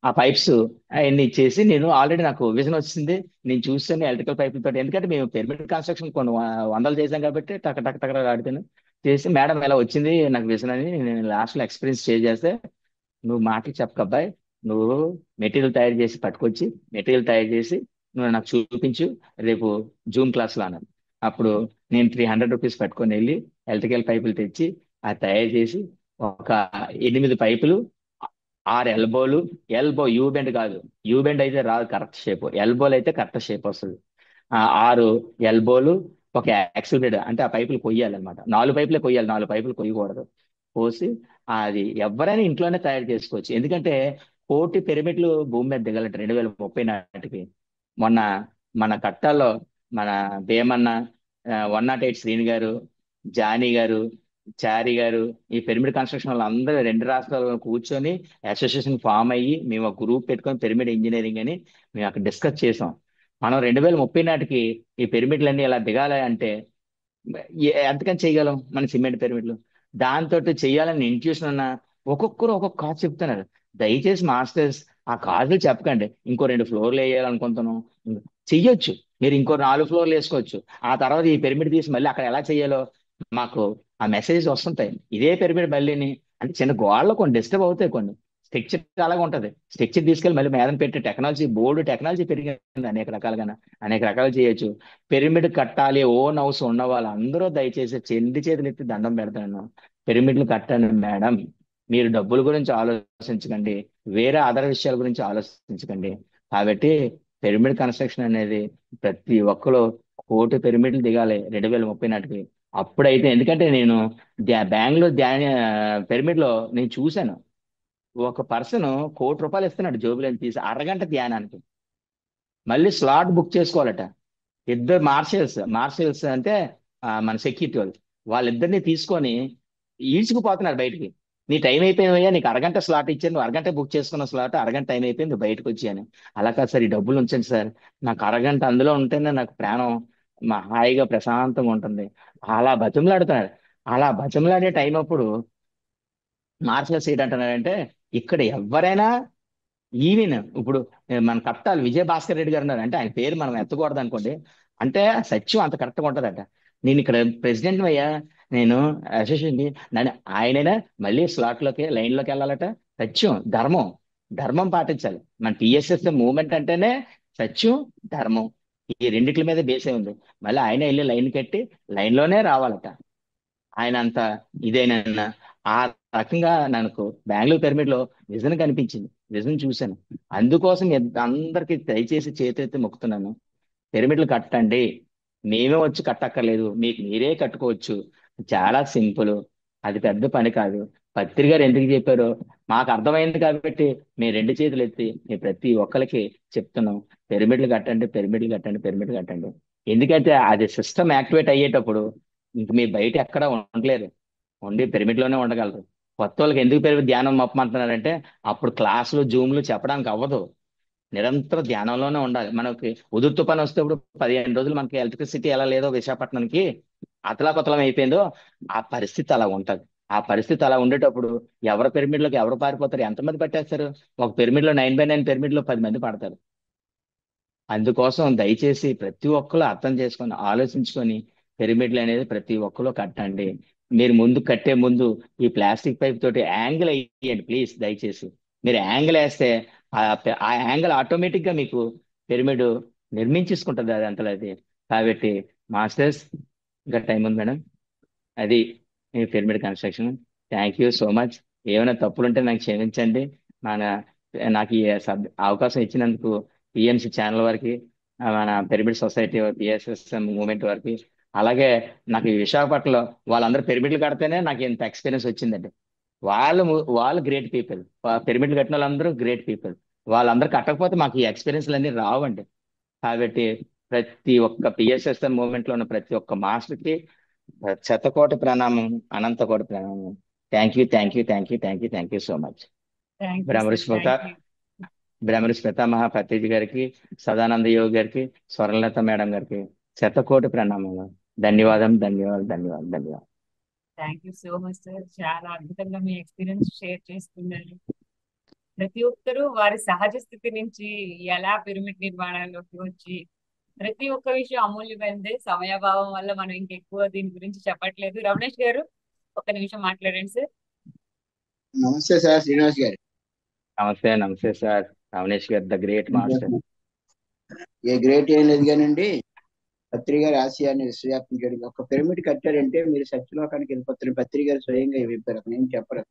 ఆ పైప్స్ అవన్నీ ఇచ్చేసి నేను ఆల్రెడీ నాకు విజన్ వచ్చింది, నేను చూస్తాను ఎలక్ట్రికల్ పైపులతో. ఎందుకంటే మేము పిరమిడ్ కన్స్ట్రక్షన్ కొన్ని వందలు చేసాం కాబట్టి టక టక టక ఆడితేను చేసి మేడం ఎలా వచ్చింది నాకు విజన్ అని నేను లాస్ట్ లో ఎక్స్పీరియన్స్ చేస్తే, నువ్వు మాటలు చెప్పకబ్బాయి, నువ్వు మెటీరియల్ తయారు చేసి పట్టుకొచ్చి మెటీరియల్ తయారు చేసి నువ్వు నాకు చూపించు రేపు జూమ్ క్లాస్ లో అన్నాను. అప్పుడు నేను రూ. 300 పట్టుకొని వెళ్ళి ఎలక్ట్రికల్ పైపులు తెచ్చి అది తయారు చేసి ఒక 8 పైపులు, 6 ఎల్బోలు, ఎల్బో యూ బెండ్ కాదు, యూ బెండ్ అయితే రాదు కరెక్ట్ షేప్, ఎల్బోలు అయితే కరెక్ట్ షేప్ వస్తుంది. 6 ఎల్బోలు, ఒక యాక్సిల్ అంటే ఆ పైపులు కొయ్యాలన్నమాట. 4 పైపులే కొయ్యాలి, 4 పైపులు కొయ్యకూడదు. పోసి అది ఎవరైనా ఇంట్లోనే తయారు చేసుకోవచ్చు. ఎందుకంటే 1,000,000 పిరమిడ్లు భూమి మీద దిగాలంటే 2030 నాటికి. మొన్న మన కట్టాల్లో మన భీమన్న, 108 శ్రీని గారు, జానీ గారు, చారి గారు, ఈ పిరమిడ్ కన్స్ట్రక్షన్ వాళ్ళు అందరూ 2 రాష్ట్రాల్లో కూర్చొని అసోసియేషన్ ఫామ్ అయ్యి మేము ఒక గ్రూప్ పెట్టుకొని పిరమిడ్ ఇంజనీరింగ్ అని మేము అక్కడ డిస్కస్ చేసాం. మనం 2030 నాటికి ఈ పిరమిడ్లన్నీ ఇలా దిగాలి అంటే ఎంతకని చేయగలం మన సిమెంట్ పిరమిడ్లు? దాంతో చేయాలని ఇంట్యూషన్ ఉన్న ఒక్కొక్కరు ఒక్కొక్క కాజ్ చెప్తున్నారు. దయచేసి మాస్టర్స్ ఆ కాజులు చెప్పకండి, ఇంకో 2 ఫ్లోర్లు వేయాలనుకుంటున్నాం, చెయ్యొచ్చు, మీరు ఇంకో 4 ఫ్లోర్లు వేసుకోవచ్చు. ఆ తర్వాత ఈ పిరమిడ్ తీసి మళ్ళీ అక్కడ ఎలా చేయాలో మాకు ఆ మెసేజ్ వస్తుంటాయి. ఇదే పిరమిడ్ మళ్ళీని అంటే చిన్న గోడలు కొన్ని డిస్టర్బ్ అవుతాయి, కొన్ని స్ట్రక్చర్ అలాగే ఉంటది, స్ట్రక్చర్ తీసుకెళ్ళి మళ్ళీ మేదన పెట్టి టెక్నాలజీ పెరిగింది, అనేక రకాలుగా అనేక రకాలు చేయొచ్చు. పిరమిడ్ కట్టాలి ఓన్ హౌస్ ఉన్న వాళ్ళందరూ దయచేసి చెండి చేతులు ఎత్తి దండం పెడతాను, పిరమిడ్లు కట్టండి మేడం. మీరు డబ్బుల గురించి ఆలోచించకండి, వేరే అదర్ విషయాల గురించి ఆలోచించకండి. కాబట్టి పిరమిడ్ కన్స్ట్రక్షన్ అనేది ప్రతి ఒక్కరు 1,000,000 పిరమిడ్లు దిగాలి 2030 నాటికి. అప్పుడైతే ఎందుకంటే నేను బెంగళూరు పిరమిడ్ లో నేను చూశాను, ఒక పర్సన్ ₹1,00,00,000 ఇస్తున్నాడు జోబులో తీసి అరగంట ధ్యానానికి. మళ్ళీ స్లాట్ బుక్ చేసుకోవాలట. ఇద్దరు మార్షల్స్ అంటే మన సెక్యూరిటీ వాళ్ళు, వాళ్ళిద్దరిని తీసుకొని ఈడ్చుకుపోతున్నారు బయటికి. నీ టైం అయిపోయిందయ్యా, నీకు అరగంట స్లాట్ ఇచ్చాను, నువ్వు అరగంట బుక్ చేసుకున్న స్లాట్, అరగంట టైం అయిపోయింది, నువ్వు బయటకు వచ్చాను. అలా కాదు సార్, ఈ డబ్బులు ఉంచండి సార్, నాకు అరగంట అందులో ఉంటేనే నాకు ప్రాణం మా హాయిగా ప్రశాంతంగా ఉంటుంది. అలా బతిమలాడుతున్నాడు. అలా బతిమలాడే టైం అప్పుడు మార్షల్స్ ఏంటంటున్నారంటే, ఇక్కడ ఎవరైనా ఈవెన్ ఇప్పుడు మన కట్టాలి విజయ భాస్కర్ రెడ్డి గారు ఉన్నారు అంటే, ఆయన పేరు మనం ఎత్తకూడదు అనుకోండి, అంటే సత్యం అంత కరెక్ట్గా ఉంటదట. నేను ఇక్కడ ప్రెసిడెంట్ అయ్యా, నేను అసోసియేషన్, నన్ను ఆయనైనా మళ్ళీ స్లాట్ లోకి లైన్ లోకి వెళ్ళాలట. సత్యం, ధర్మం, ధర్మం పాటించాలి. మన టిఎస్ఎస్ మూవ్మెంట్ అంటేనే సత్యం, ధర్మం, ఈ రెండిట్ల మీద బేసే ఉంది. మళ్ళీ ఆయన వెళ్ళి లైన్ కట్టి లైన్ లోనే రావాలట. ఆయన అంత ఇదేనన్నా. ఆ రకంగా నాకు బెంగళూరు పిరమిడ్ లో విజన్ కనిపించింది, విజన్ చూశాను. అందుకోసం అందరికి దయచేసి చేతెత్తి మొక్కుతున్నాను, పిరమిడ్లు కట్టండి. మేమే వచ్చి కట్టక్కర్లేదు, మీకు మీరే కట్టుకోవచ్చు. చాలా సింపుల్, అది పెద్ద పని కాదు. పత్రి గారు ఎందుకు చెప్పారో మాకు అర్థమైంది కాబట్టి మేము రెండు చేతులు ఎత్తి మేము ప్రతి ఒక్కరికి చెప్తున్నాం, పిరమిడ్లు కట్టండి, పిరమిడ్లు కట్టండి, పిరమిడ్లు కట్టండి. ఎందుకంటే అది సిస్టమ్ యాక్టివేట్ అయ్యేటప్పుడు ఇంక మీరు బయట ఎక్కడ ఉండలేరు, ఉండి పిరమిడ్ లోనే ఉండగలరు. కొత్త వాళ్ళకి ఎందుకు పిరమిడ్ ధ్యానం మొప్పమంటున్నారంటే, అప్పుడు క్లాసులు జూమ్లు చెప్పడానికి అవ్వదు, నిరంతరం ధ్యానంలోనే ఉండాలి. మనకి ఉదురు తుఫాన్ వస్తే ఇప్పుడు 15 రోజులు మనకి ఎలక్ట్రిసిటీ ఎలా లేదో విశాఖపట్నంకి, అతలాకుతలం అయిపోయిందో, ఆ పరిస్థితి అలా ఉంటది. ఆ పరిస్థితి అలా ఉండేటప్పుడు ఎవరి పిరమిడ్లోకి ఎవరు పారిపోతారు, ఎంతమంది పట్టేస్తారు? ఒక పిరమిడ్ లో 9 బై 9 పిరమిడ్ లో 10 మంది పడతారు. అందుకోసం దయచేసి ప్రతి ఒక్కరు అర్థం చేసుకొని ఆలోచించుకొని పిరమిడ్లు అనేది ప్రతి ఒక్కరు కట్టండి. మీరు ముందు కట్టే ముందు ఈ ప్లాస్టిక్ పైప్ తోటి యాంగిల్ వేయండి ప్లీజ్, దయచేసి. మీరు యాంగిల్ వేస్తే ఆ యాంగిల్ ఆటోమేటిక్ గా మీకు పిరమిడ్ నిర్మించేసుకుంటుంది అది అంతలో అది. కాబట్టి మాస్టర్స్, ఇంకా టైం ఉంది మేడం, అది ఈ pyramid construction. Thank you so much. ఏమైనా తప్పులుంటే నాకు క్షమించండి. మన నాకు ఈ అవకాశం ఇచ్చినందుకు పిఎంసి ఛానల్ వారికి, మన పిరమిడ్ సొసైటీ పిఎస్ఎస్ మూవ్మెంట్ వారికి, అలాగే నాకు ఈ విశాఖపట్నంలో వాళ్ళందరూ పిరమిడ్లు కడితేనే నాకు ఇంత ఎక్స్పీరియన్స్ వచ్చిందండి. వాళ్ళు గ్రేట్ పీపుల్, పిరమిడ్లు కట్టిన వాళ్ళందరూ గ్రేట్ పీపుల్. వాళ్ళందరూ కట్టకపోతే మాకు ఈ ఎక్స్పీరియన్స్లు అన్ని రావండి. కాబట్టి ప్రతి ఒక్క పిఎస్ఎస్ఎం మూవ్మెంట్ లో ఉన్న ప్రతి ఒక్క మాస్టర్ కి శతకోటి ప్రణామం, అనంత కోటి ప్రణామం. Thank you, thank you, thank you, thank you, thank you so much. Thank you sir, Brahmarshi thank you. Brahmarshi పితామహ పత్రిజీ గారికి, సదానంద యోగి గారికి, స్వర్ణలత మేడం గారికి శతకోటి ప్రణామం. ధన్యవాదం, ధన్యవాదాలు, ధన్యవాదాలు, ధన్యవాదాలు. Thank you so much sir, చాలా అద్భుతంగా మీ ఎక్స్పీరియన్స్ షేర్ చేసుకున్నారు. ప్రతి ఒక్కరూ వారి సహజ స్థితి నుంచి ఎలా పిరమిడ్ నిర్మాణంలోకి వచ్చి, ప్రతి ఒక్క విషయం అమూల్యమైనదే. సమయాభావం వల్ల మనం ఇంకెక్కువ దీని గురించి చెప్పట్లేదు. రమణేష్ గారు, ఒక నిమిషం మాట్లాడండి సార్. నమస్తే సార్, శ్రీనివాస్ గారు. నమస్తే, నమస్తే సార్. రమణేష్ గారు the great master. A great ఏం లేదు కానండి, పత్రి గారి ఆశయాన్ని విశ్వవ్యాప్తం చేయడం. ఒక పిరమిడ్ కట్టారంటే మీరు సత్యలోకానికి వెళ్ళిపోతారు. పత్రి గారు స్వయంగా చెప్పారు, అతను ఏం చెప్పరు.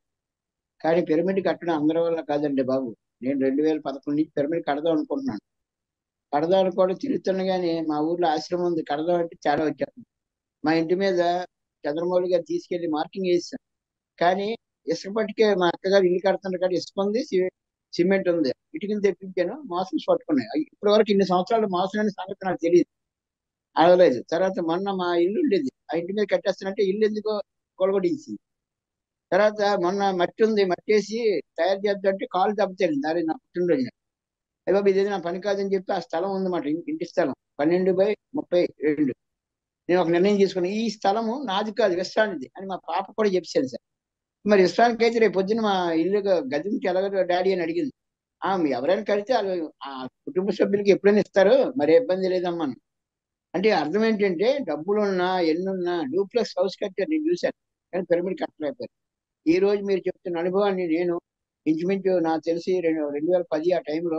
కానీ పిరమిడ్ కట్టడం అందరి వల్ల కాదండి బాబు. నేను 2011 నుంచి పిరమిడ్ కడదాం అనుకుంటున్నాను. కడదాం అనుకోవడం తిరుగుతుండగానే మా ఊర్లో ఆశ్రమం ఉంది, కడదాం అంటే చాలా వచ్చాను. మా ఇంటి మీద చంద్రమౌళి గారు తీసుకెళ్లి మార్కింగ్ వేసాను. కానీ ఇసుక పట్టుకే మా అక్కగారు ఇల్లు కడుతున్నారు కానీ ఇసుక ఉంది, సిమెంట్ ఉంది. ఇటుకలు తెప్పించాను, మోసం పట్టుకున్నాయి. ఇప్పటి వరకు ఇన్ని సంవత్సరాలు మోసం అనే సంగతి నాకు తెలియదు, అడగలేదు. తర్వాత మొన్న మా ఇల్లు ఉండేది, ఆ ఇంటి మీద కట్టేస్తానంటే ఇల్లు ఎందుకో కొలగొడించింది. తర్వాత మొన్న మట్టి ఉంది, మట్టి వేసి తయారు చేద్దామంటే కాలు దెబ్బతింది. అరే నా పుట్టినరోజు, అయ్యో ఇదేది నా పని కాదని చెప్పి ఆ స్థలం ఉందన్నమాట, ఇంటి స్థలం 12/32. నేను ఒక నిర్ణయం తీసుకున్నాను, ఈ స్థలము నాది కాదు, విశ్రాంతిది అని మా పాప కూడా చెప్పాను సార్. మరి విశ్రాంతికి అయితే రేపు పొద్దున్న మా ఇల్లు గది నుంచి ఎలాగో డాడీ అని అడిగింది. ఎవరైనా కడితే వాళ్ళు ఆ కుటుంబ సభ్యులకి ఎప్పుడైనా ఇస్తారు, మరి ఇబ్బంది లేదమ్మా. అంటే అర్థం ఏంటంటే, డబ్బులున్నా ఎన్నున్నా డూప్లెక్స్ హౌస్ కట్టారు, నేను చూశాను, కానీ పిరమిడ్ కట్టలేకపోయారు. ఈ రోజు మీరు చెప్తున్న అనుభవాన్ని నేను ఇంచుమించు నాకు తెలిసి 2010 ఆ టైంలో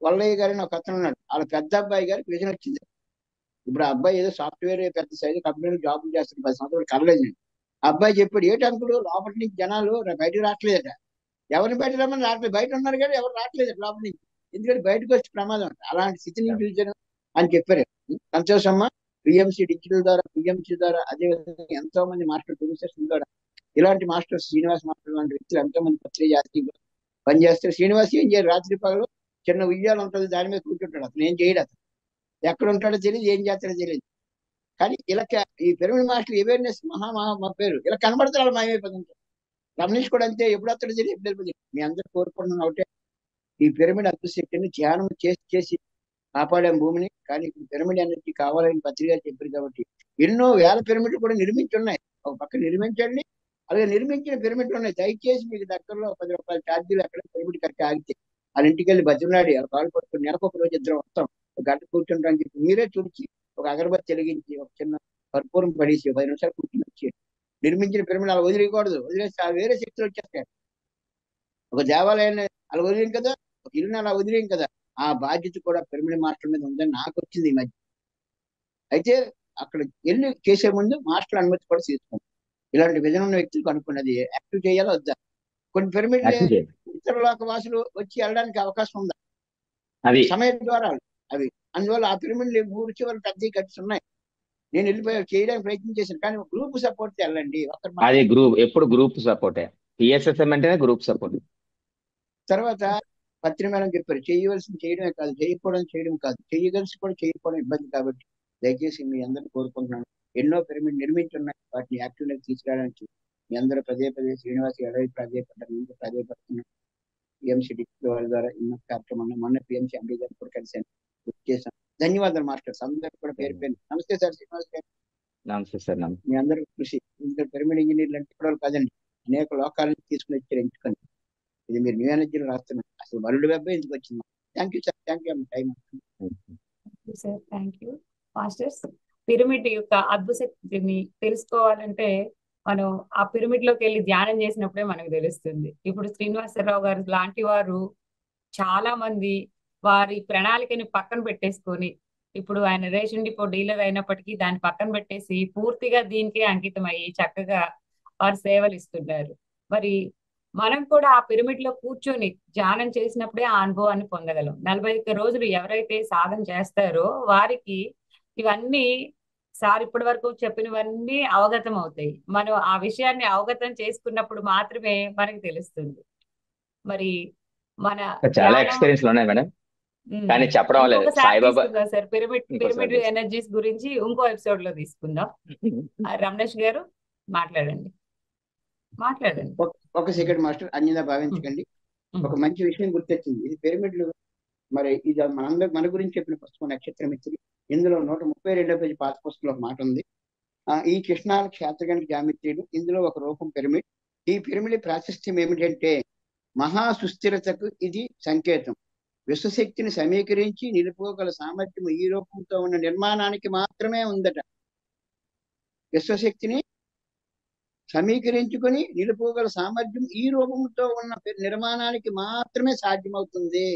వల్లయ్య గారిని ఒక అతను ఉన్నాడు, వాళ్ళ పెద్ద అబ్బాయి గారికి విజన్ వచ్చింది. ఇప్పుడు ఆ అబ్బాయి ఏదో సాఫ్ట్వేర్ పెద్ద సైజు కంపెనీలో జాబులు చేస్తున్న 10 సంవత్సరాలు కలలేదు నేను. ఆ అబ్బాయి చెప్పాడు, ఏటంకుడు లోపల నుంచి జనాలు బయటకు రావట్లేదట. ఎవరిని బయట రమ్మని రావట్లేదు, బయట ఉన్నారు కానీ ఎవరు రావట్లేదు లోపల నుంచి, ఎందుకంటే బయటకు వచ్చి ప్రమాదం అంట. అలాంటి స్థితిని చూశాను అని చెప్పారు. సంతోషమ్మ. పిఎంసి డిజిటల్ ద్వారా, పిఎంసి ద్వారా, అదేవిధంగా ఎంతో మంది మాస్టర్ ప్రొఫెసర్స్ ద్వారా, ఇలాంటి మాస్టర్స్, శ్రీనివాస్ మాస్టర్ లాంటి వ్యక్తులు ఎంతో మంది పత్రిక జాతీయంగా పనిచేస్తారు. శ్రీనివాస్ ఏం చేయరు, రాత్రి పగలు చిన్న ఉయ్యాలు ఉంటుంది, దాని మీద కూర్చుంటాడు, అతను ఏం చేయడు. అతను ఎక్కడ ఉంటాడో తెలియదు, ఏం చేస్తాడో తెలియదు. కానీ ఇలా ఈ పిరమిడ్ మాస్టర్ అవేర్నెస్ మా పేరు ఇలా కనబడతాడు మాయమైపోతుంది. రమణీష్ కూడా అంతే, ఎప్పుడు వస్తాడో తెలియదు, ఎప్పుడు వెళ్ళిపోతుంది. మీ అందరూ కోరుకుంటున్నాం ఒకటే, ఈ పిరమిడ్ అద్భుత శక్తిని ధ్యానం చేసి చేసి కాపాడాం భూమిని. కానీ ఇప్పుడు పిరమిడ్ ఎనర్జీ కావాలని పత్రిక చెప్పారు కాబట్టి ఎన్నో వేల పిరమిడ్లు కూడా నిర్మించి ఉన్నాయి. ఒక పక్క నిర్మించండి, అలాగే నిర్మించిన పిరమిడ్లు ఉన్నాయి. దయచేసి మీకు దగ్గరలో 10 రూపాయల ఛార్జీలు అక్కడ పిరమిడ్ కట్టి ఆగితే వాళ్ళ ఇంటికి వెళ్ళి బతిమలాడి వాళ్ళ కాళ్ళు పట్టుకుని నెలకు ఒక రోజు ఇద్దరం వస్తాం, ఒక గంట కూర్చుంటాం అని చెప్పి మీరే చూడిచి ఒక అగరబత్తి వెలిగించి ఒక చిన్న కర్పూరం పడేసి 10 నిమిషాలు కూర్చుని వచ్చి నిర్మించిన పిరమిడ్ అలా వదిలేయకూడదు. వదిలేస్తే వేరే శక్తులు వచ్చేస్తాయి. ఒక దేవాలయాన్ని అలా వదిలేం కదా, ఒక ఇల్లుని అలా వదిలేం కదా. ఆ బాధ్యత కూడా పిరమిడ్ మాస్టర్ మీద ఉందని నాకు వచ్చింది ఈ మధ్య. అయితే అక్కడ వెళ్ళి చేసే ముందు మాస్టర్ అనుమతి కూడా తీసుకోండి. ఇలాంటి విజన్ ఉన్న వ్యక్తులకు అనుకున్నది యాక్టివ్ చేయాలో వద్దా. కొన్ని పిరమిడ్లు ఇతర లోక వాసులు వచ్చి వెళ్ళడానికి అవకాశం ఉందా, అది సమయ ద్వారాలు అవి. అందువల్ల ఆ పిరమిడ్లు ఊరు చివరి పెద్ద కట్టిస్ ఉన్నాయి. నేను వెళ్ళిపోయి చేయడానికి ప్రయత్నం చేశాను, కానీ గ్రూప్ సపోర్ట్ వెళ్ళండి. అది గ్రూప్ ఎప్పుడు గ్రూప్ సపోర్టే. పిఎస్ఎస్ఎం అంటేనే గ్రూప్ సపోర్ట్. తర్వాత పత్రిమేళం చెప్పారు, చేయవలసింది చేయడమే కాదు, చేయకపోవడం చేయడం కాదు, చేయగలిసి కూడా చేయకపోవడం ఇబ్బంది. కాబట్టి దయచేసి మీ అందరిని కోరుకుంటున్నాను, ఎన్నో పిరమిడ్ నిర్మించి ఉన్నాయి, వాటిని యాక్టివ్లోకి తీసుకురావడానికి మీ అందరూ పదే పదే శ్రీనివాస్ ఎడవి ప్రాధాయపడ్డారు, ఇంకా ప్రాధాయపడుతున్నాను. పిఎంసీ డిస్ట్రిక్ట్ వాళ్ళ ద్వారా ఎన్నో కార్యక్రమాలు, మొన్న పిఎంసీ ఎంపీ గారు కూడా కలిసాను, చేశాను. ధన్యవాదాలు మాస్టర్స్ అందరూ కూడా పేరు పేరు. నమస్తే సార్ శ్రీనివాస్ గారు. నమస్తే సార్. మీ అందరూ కృషి. ఇంకా పిరమిడ్ ఇంజనీర్లు అంటే కూడా కాదండి, అనేక లోకాల నుంచి తీసుకుని వచ్చారు ఎంచుకొని. ఇది మీరు న్యూ ఎనర్జీలో రాస్తున్నారు, అసలు వరల్డ్ వెబ్ ఎందుకు వచ్చింది. Thank you sir, thank you time. Sir thank you. Masters, pyramid యొక్క అద్భుత శక్తిని తెలుసుకోవాలంటే మనం ఆ పిరమిడ్ లోకి వెళ్ళి ధ్యానం చేసినప్పుడే మనకు తెలుస్తుంది. ఇప్పుడు శ్రీనివాసరావు గారు లాంటి వారు చాలా మంది వారి ప్రణాళికని పక్కన పెట్టేసుకొని, ఇప్పుడు ఆయన రేషన్ డిపో డీలర్ అయినప్పటికీ దాన్ని పక్కన పెట్టేసి పూర్తిగా దీనికే అంకితం అయ్యి చక్కగా వారు సేవలు ఇస్తున్నారు. మరి మనం కూడా ఆ పిరమిడ్ లో కూర్చొని ధ్యానం చేసినప్పుడే ఆ అనుభవాన్ని పొందగలం. 41 రోజులు ఎవరైతే సాధన చేస్తారో వారికి ఇవన్నీ సార్ ఇప్పటి వరకు చెప్పినవన్నీ అవగతం అవుతాయి. మనం ఆ విషయాన్ని అవగతం చేసుకున్నప్పుడు మాత్రమే మనకి తెలుస్తుంది. మరి మన చాలా ఎక్స్పీరియన్స్ ఉన్నాయి మేడం, కానీ చెప్పడం లేదు. సాయిబాబా సార్ పిరమిడ్ ఎనర్జీస్ గురించి ఇంకో ఎపిసోడ్ లో తీసుకుందాం. రమణేష్ గారు మాట్లాడండి. ఒక సెకండ్ మాస్టర్, అన్యదా భావించకండి. ఒక మంచి విషయం గుర్తొచ్చింది. ఇది పిరమిడ్లు, మరి ఇది మన గురించి చెప్పిన పుస్తకం నక్షత్రమిత్రులు. ఇందులో 132వ పేజీ పాత పుస్తకంలో ఒక మాట ఉంది. ఈ కృష్ణాల క్షేత్రగణిక జామిత్రులు, ఇందులో ఒక రూపం పిరమిడ్. ఈ పిరమిడ్ ప్రాశస్త్యం ఏమిటంటే మహా సుస్థిరతకు ఇది సంకేతం. విశ్వశక్తిని సమీకరించి నిలుపుకోగల సామర్థ్యం ఈ రూపంతో ఉన్న నిర్మాణానికి మాత్రమే ఉందట. విశ్వశక్తిని సమీకరించుకొని నిలుపుకోగల సామర్థ్యం ఈ రూపంతో ఉన్న నిర్మాణానికి మాత్రమే సాధ్యమవుతుంది.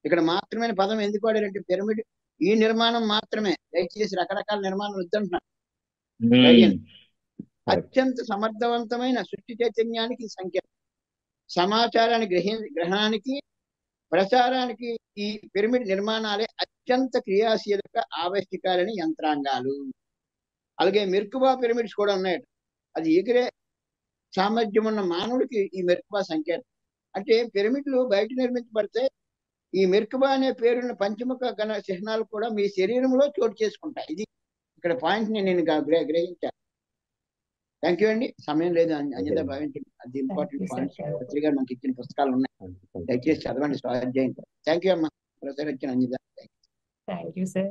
ఇక్కడ మాత్రమే పదం ఎందుకు వాడారంటే పిరమిడ్ ఈ నిర్మాణం మాత్రమే. దయచేసి రకరకాల నిర్మాణాలు వద్దంటున్నాను. అత్యంత సమర్థవంతమైన సృష్టి చైతన్యానికి సంకేతం. సమాచారాన్ని గ్రహణానికి ప్రచారానికి ఈ పిరమిడ్ నిర్మాణాలే అత్యంత క్రియాశీలక ఆవశ్యకాలని యంత్రాంగాలు. అలాగే మెర్కుబా పిరమిడ్స్ కూడా ఉన్నాయట. అది ఎగిరే సామర్థ్యం ఉన్న మానవుడికి ఈ మెర్కుబా సంకేతం. అంటే పిరమిడ్లు బయట నిర్మించబడితే ఈ మెర్కుబా అనే పేరున్న పంచముఖ గణ చిహ్నాలు కూడా మీ శరీరంలో చోటు చేసుకుంటాయి. ఇది ఇక్కడ పాయింట్ నేను గ్రహించాను. థ్యాంక్ యూ అండి. సమయం లేదు, అన్యదా భావించండి. అది ఇంపార్టెంట్ పాయింట్స్. పత్రిక మనకి ఇచ్చిన పుస్తకాలు ఉన్నాయి, దయచేసి చదవండి, స్వాధ్యాయం. థ్యాంక్ యూ అమ్మా, ప్రొఫెసర్ వచ్చిన అన్యదా. Thank you sir.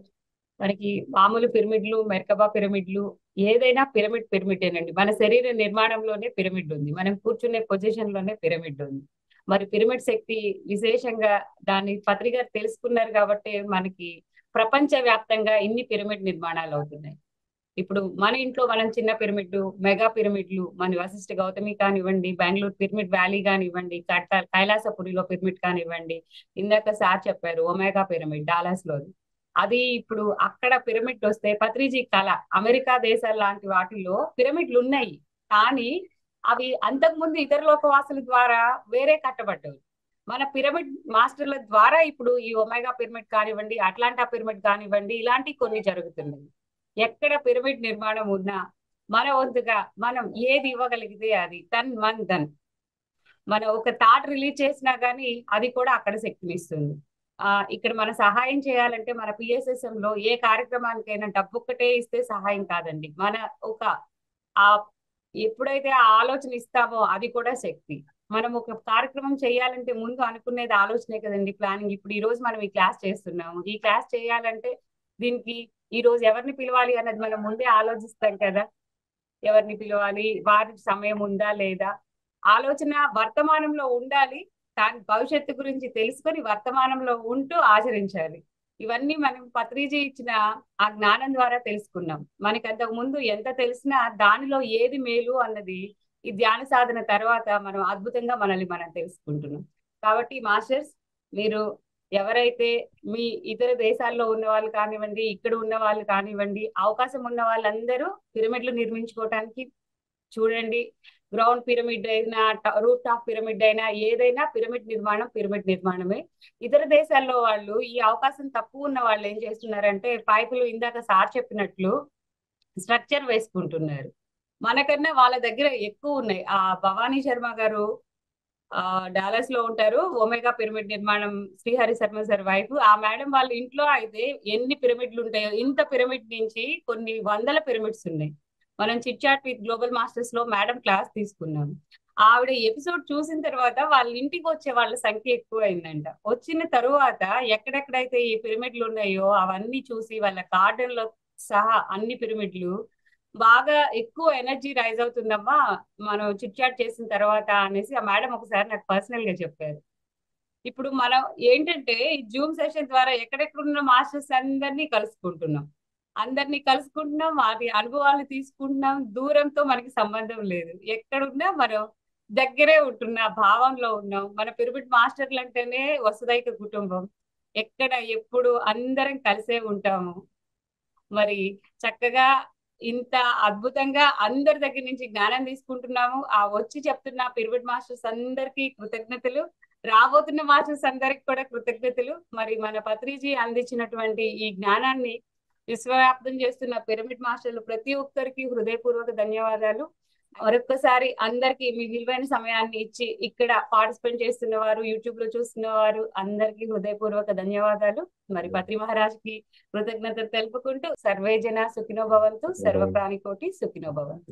మనకి మామూలు పిరమిడ్లు, మెర్కబా పిరమిడ్లు, ఏదైనా పిరమిడేనండి. మన శరీర నిర్మాణంలోనే పిరమిడ్ ఉంది, మనం కూర్చునే పొజిషన్ లోనే పిరమిడ్ ఉంది. మరి పిరమిడ్ శక్తి విశేషంగా దాన్ని పత్రిక తెలుసుకున్నారు కాబట్టి మనకి ప్రపంచ వ్యాప్తంగా ఇన్ని పిరమిడ్ నిర్మాణాలు అవుతున్నాయి. ఇప్పుడు మన ఇంట్లో మనం చిన్న పిరమిడ్లు, మెగా పిరమిడ్లు, మన వశిష్ఠ గౌతమి కానివ్వండి, బెంగళూరు పిరమిడ్ వ్యాలీ కానివ్వండి, కైలాసపురిలో పిరమిడ్ కానివ్వండి, ఇందాక సార్ చెప్పారు ఒమేగా పిరమిడ్ డాలస్ లో. అది ఇప్పుడు అక్కడ పిరమిడ్ వస్తే పత్రిజీ కళ అమెరికా దేశాల లాంటి వాటిల్లో పిరమిడ్లు ఉన్నాయి, కానీ అవి అంతకుముందు ఇతర లోకవాసుల ద్వారా వేరే కట్టబడ్డవి. మన పిరమిడ్ మాస్టర్ల ద్వారా ఇప్పుడు ఈ ఒమేగా పిరమిడ్ కానివ్వండి, అట్లాంటా పిరమిడ్ కానివ్వండి, ఇలాంటి కొన్ని జరుగుతున్నాయి. ఎక్కడ పిరమిడ్ నిర్మాణం ఉన్నా మన వంతుగా మనం ఏది ఇవ్వగలిగితే అది తన్ మన్ ధన్. మనం ఒక థాట్ రిలీజ్ చేసినా గానీ అది కూడా అక్కడ శక్తిని ఇస్తుంది. ఇక్కడ మన సహాయం చేయాలంటే మన PSSM లో ఏ కార్యక్రమానికైనా డబ్బు ఒక్కటే ఇస్తే సహాయం కాదండి. మన ఒక ఆ ఎప్పుడైతే ఆ ఆలోచన ఇస్తామో అది కూడా శక్తి. మనం ఒక కార్యక్రమం చేయాలంటే ముందు అనుకునేది ఆలోచనే కదండి, ప్లానింగ్. ఇప్పుడు ఈ రోజు మనం ఈ క్లాస్ చేస్తున్నాము. ఈ క్లాస్ చేయాలంటే దీనికి ఈ రోజు ఎవరిని పిలవాలి అన్నది మనం ముందే ఆలోచిస్తాం కదా. ఎవరిని పిలవాలి, వారికి సమయం ఉందా లేదా, ఆలోచన వర్తమానంలో ఉండాలి. కానీ భవిష్యత్తు గురించి తెలుసుకొని వర్తమానంలో ఉంటూ ఆచరించాలి. ఇవన్నీ మనం పత్రిజీ ఇచ్చిన ఆ జ్ఞానం ద్వారా తెలుసుకున్నాం. మనకి అంతకు ముందు ఎంత తెలిసినా దానిలో ఏది మేలు అన్నది ఈ ధ్యాన సాధన తర్వాత మనం అద్భుతంగా మనల్ని మనం తెలుసుకుంటున్నాం. కాబట్టి మాస్టర్స్, మీరు ఎవరైతే మీ ఇతర దేశాల్లో ఉన్న వాళ్ళు కానివ్వండి, ఇక్కడ ఉన్న వాళ్ళు కానివ్వండి, అవకాశం ఉన్న వాళ్ళందరూ పిరమిడ్లు నిర్మించుకోవటానికి చూడండి. గ్రౌండ్ పిరమిడ్ అయినా, రూట్ టాప్ పిరమిడ్ అయినా, ఏదైనా పిరమిడ్ నిర్మాణమే. ఇతర దేశాల్లో వాళ్ళు ఈ అవకాశం తక్కువ ఉన్న వాళ్ళు ఏం చేస్తున్నారంటే పైపులు ఇందాక సార్ చెప్పినట్లు స్ట్రక్చర్ వేసుకుంటున్నారు. మనకన్నా వాళ్ళ దగ్గర ఎక్కువ ఉన్నాయి. భవానీ శర్మ గారు డాలస్ లో ఉంటారు. ఒమేగా పిరమిడ్ నిర్మాణం శ్రీహరి శర్మ సార్ వైఫ్. ఆ మేడం వాళ్ళ ఇంట్లో అయితే ఎన్ని పిరమిడ్లు ఉంటాయో, ఇంత పిరమిడ్ నుంచి కొన్ని వందల పిరమిడ్స్ ఉన్నాయి. మనం chit chat with global masters లో మేడం క్లాస్ తీసుకున్నాం. ఆవిడ ఎపిసోడ్ చూసిన తర్వాత వాళ్ళ ఇంటికి వచ్చే వాళ్ళ సంఖ్య ఎక్కువ అయిందంట. వచ్చిన తరువాత ఎక్కడెక్కడైతే ఈ పిరమిడ్లు ఉన్నాయో అవన్నీ చూసి వాళ్ళ గార్డెన్ లో సహా అన్ని పిరమిడ్లు బాగా ఎక్కువ ఎనర్జీ రైజ్ అవుతుందమ్మా మనం చిట్ చాట్ చేసిన తర్వాత అనేసి ఆ మేడం ఒకసారి నాకు పర్సనల్ గా చెప్పారు. ఇప్పుడు మనం ఏంటంటే ఈ జూమ్ సెషన్ ద్వారా ఎక్కడెక్కడున్న మాస్టర్స్ అందరినీ కలుసుకుంటున్నాం, వారి అనుభవాలు తీసుకుంటున్నాం. దూరంతో మనకి సంబంధం లేదు. ఎక్కడున్నా మనం దగ్గరే ఉంటున్న భావంలో ఉన్నాం. మన పిరమిడ్ మాస్టర్లు అంటేనే వసుదైక కుటుంబం. ఎక్కడ ఎప్పుడు అందరం కలిసే ఉంటాము. మరి చక్కగా ఇంత అద్భుతంగా అందరి దగ్గర నుంచి జ్ఞానం తీసుకుంటున్నాము. ఆ వచ్చి చెప్తున్న పిరమిడ్ మాస్టర్స్ అందరికీ కృతజ్ఞతలు, రాబోతున్న మాస్టర్స్ అందరికి కూడా కృతజ్ఞతలు. మరి మన పత్రిజీ అందించినటువంటి ఈ జ్ఞానాన్ని విశ్వవ్యాప్తం చేస్తున్న పిరమిడ్ మాస్టర్లు ప్రతి ఒక్కరికి హృదయపూర్వక ధన్యవాదాలు. మరొక్కసారి అందరికి మీ విలువైన సమయాన్ని ఇచ్చి ఇక్కడ పార్టిసిపేట్ చేస్తున్న వారు, యూట్యూబ్ లో చూస్తున్న వారు అందరికీ హృదయపూర్వక ధన్యవాదాలు. మరి పత్రి మహారాజ్ కి కృతజ్ఞతలు తెలుపుకుంటూ సర్వేజన సుఖినో భవంతు, సర్వ ప్రాణికోటి సుఖినో భవంతు.